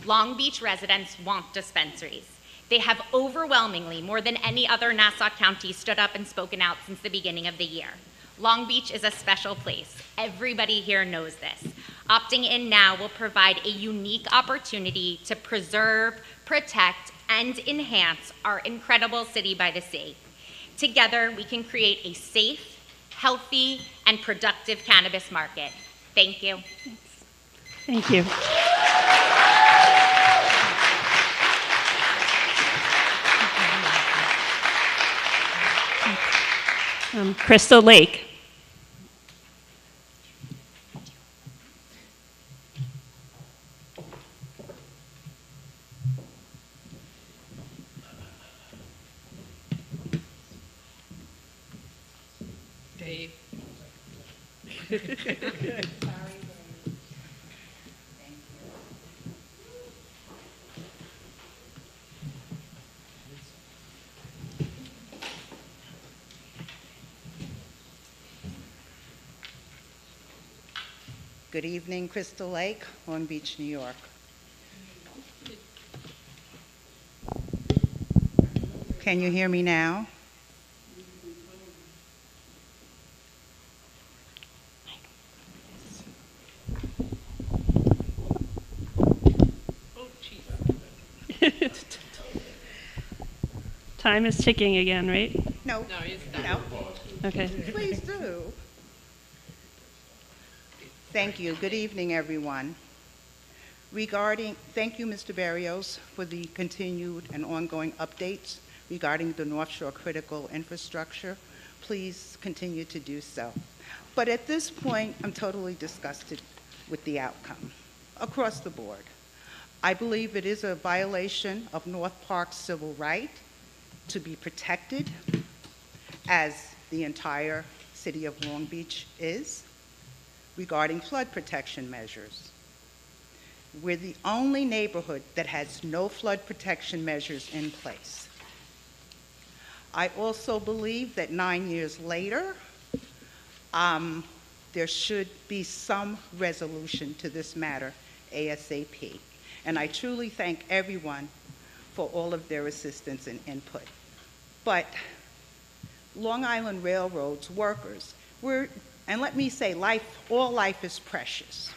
Long Beach residents want dispensaries. They have overwhelmingly, more than any other Nassau County, stood up and spoken out since the beginning of the year. Long Beach is a special place. Everybody here knows this. Opting in now will provide a unique opportunity to preserve, protect, and enhance our incredible city by the sea. Together, we can create a safe, healthy, and productive cannabis market. Thank you. Thank you. Crystal Lake. Dave. Good evening, Crystal Lake, Long Beach, New York. Can you hear me now? Time is ticking again, right? No. No. Okay. Please do. Thank you. Good evening, everyone. Thank you, Mr. Barrios, for the continued and ongoing updates regarding the North Shore critical infrastructure. Please continue to do so. But at this point, I'm totally disgusted with the outcome across the board. I believe it is a violation of North Park's civil right to be protected, as the entire city of Long Beach is, regarding flood protection measures. We're the only neighborhood that has no flood protection measures in place. I also believe that 9 years later, there should be some resolution to this matter ASAP. And I truly thank everyone for all of their assistance and input. But Long Island Railroad's workers, and let me say, all life is precious.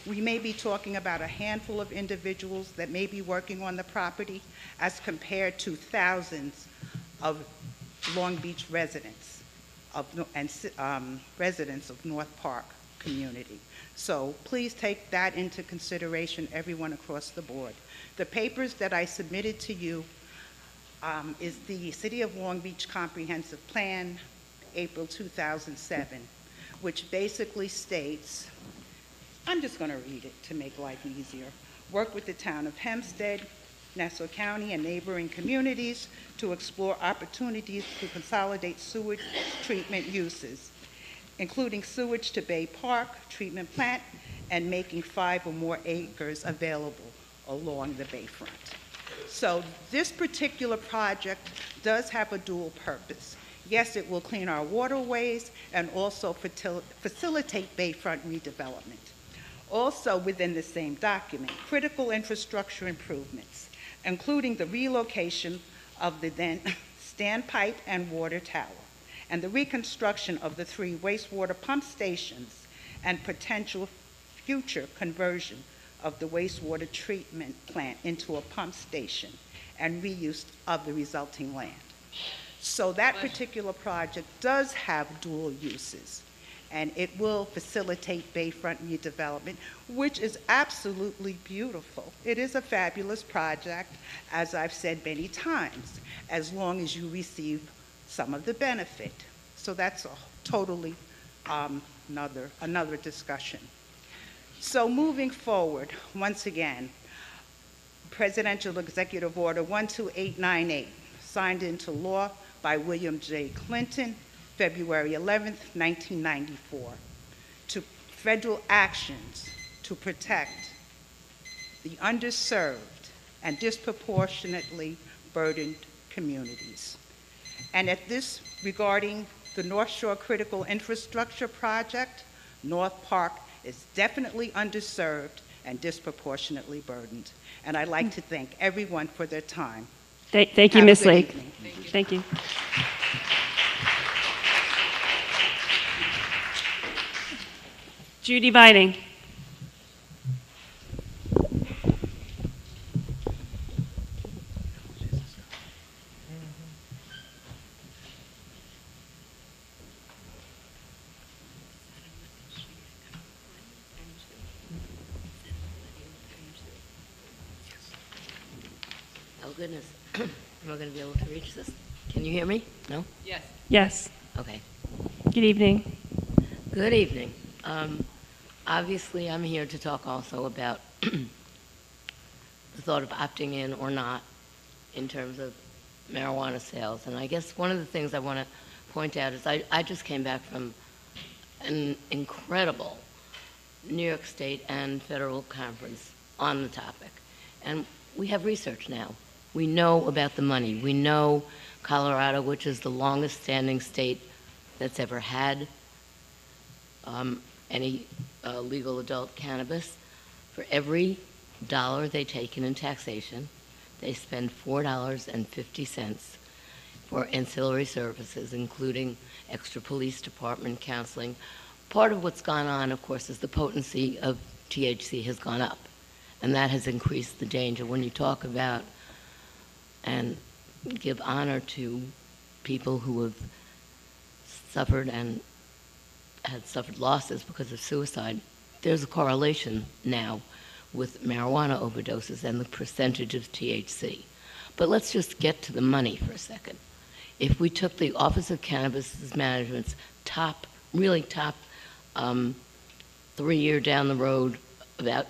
We may be talking about a handful of individuals that may be working on the property as compared to thousands of Long Beach residents residents of North Park community. So please take that into consideration, everyone across the board. The papers that I submitted to you is the City of Long Beach Comprehensive Plan, April 2007, which basically states, I'm just going to read it to make life easier. Work with the town of Hempstead, Nassau County, and neighboring communities to explore opportunities to consolidate sewage treatment uses, including sewage to Bay Park treatment plant and making 5 or more acres available along the bayfront. So this particular project does have a dual purpose. Yes, it will clean our waterways and also facilitate bayfront redevelopment. Also within the same document, critical infrastructure improvements, including the relocation of the then standpipe and water tower, and the reconstruction of the 3 wastewater pump stations and potential future conversion of the wastewater treatment plant into a pump station and reuse of the resulting land. So that particular project does have dual uses, and it will facilitate bayfront redevelopment, which is absolutely beautiful. It is a fabulous project, as I've said many times, as long as you receive some of the benefit. So that's a totally another discussion. So moving forward, once again, Presidential Executive Order 12898, signed into law by William J. Clinton, February 11th, 1994, to federal actions to protect the underserved and disproportionately burdened communities. And at this, regarding the North Shore Critical Infrastructure Project, North Park is definitely underserved and disproportionately burdened. And I'd like to thank everyone for their time. Thank you, Ms. Lake. Thank you. Judy Vining. Oh, goodness. Am I going to be able to reach this? Can you hear me? No? Yes. Yes. Okay. Good evening. Good evening. Obviously, I'm here to talk also about the thought of opting in or not in terms of marijuana sales. And I guess one of the things I want to point out is I just came back from an incredible New York State and federal conference on the topic. And we have research now. We know about the money. We know Colorado, which is the longest standing state that's ever had any legal adult cannabis, for every dollar they take in taxation, they spend $4.50 for ancillary services, including extra police department counseling. Part of what's gone on, of course, is the potency of THC has gone up, and that has increased the danger. When you talk about and give honor to people who have suffered and had suffered losses because of suicide, there's a correlation now with marijuana overdoses and the percentage of THC. But let's just get to the money for a second. If we took the Office of Cannabis Management's really top 3 year down the road about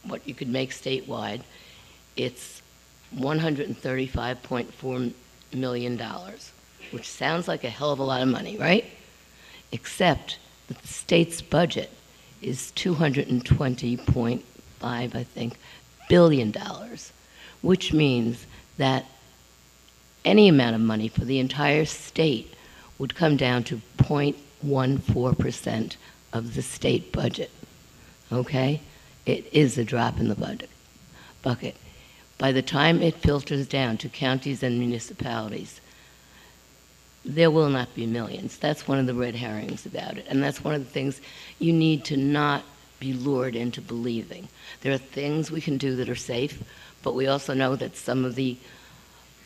what you could make statewide, it's $135.4 million, which sounds like a hell of a lot of money, right? Except that the state's budget is $220.5, I think, billion, which means that any amount of money for the entire state would come down to 0.14% of the state budget, okay? It is a drop in the bucket. By the time it filters down to counties and municipalities, there will not be millions. That's one of the red herrings about it. And that's one of the things you need to not be lured into believing. There are things we can do that are safe, but we also know that some of the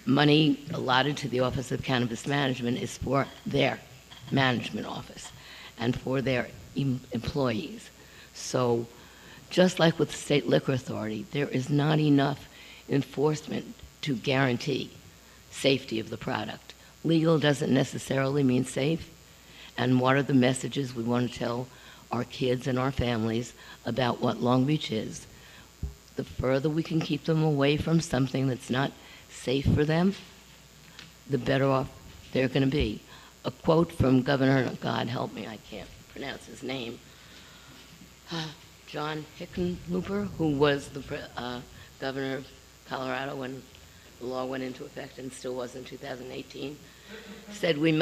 money allotted to the Office of Cannabis Management is for their management office and for their employees. So just like with the State Liquor Authority, there is not enough enforcement to guarantee safety of the product. Legal doesn't necessarily mean safe. And what are the messages we want to tell our kids and our families about what Long Beach is? The further we can keep them away from something that's not safe for them, the better off they're going to be. A quote from Governor, God help me, I can't pronounce his name, John Hickenlooper, who was the governor of Colorado when the law went into effect and still was in 2018, said we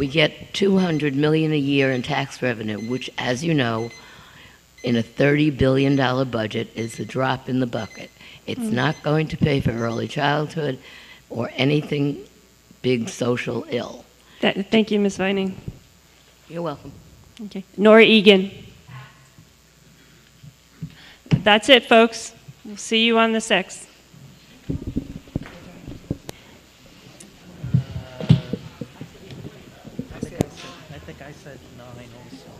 get $200 million a year in tax revenue, which, as you know, in a $30 billion budget is a drop in the bucket. It's not going to pay for early childhood or anything big social ill. Thank you, Ms. Vining. You're welcome. Okay. Nora Egan. That's it, folks. We'll see you on the 6th. I think I said 9 also.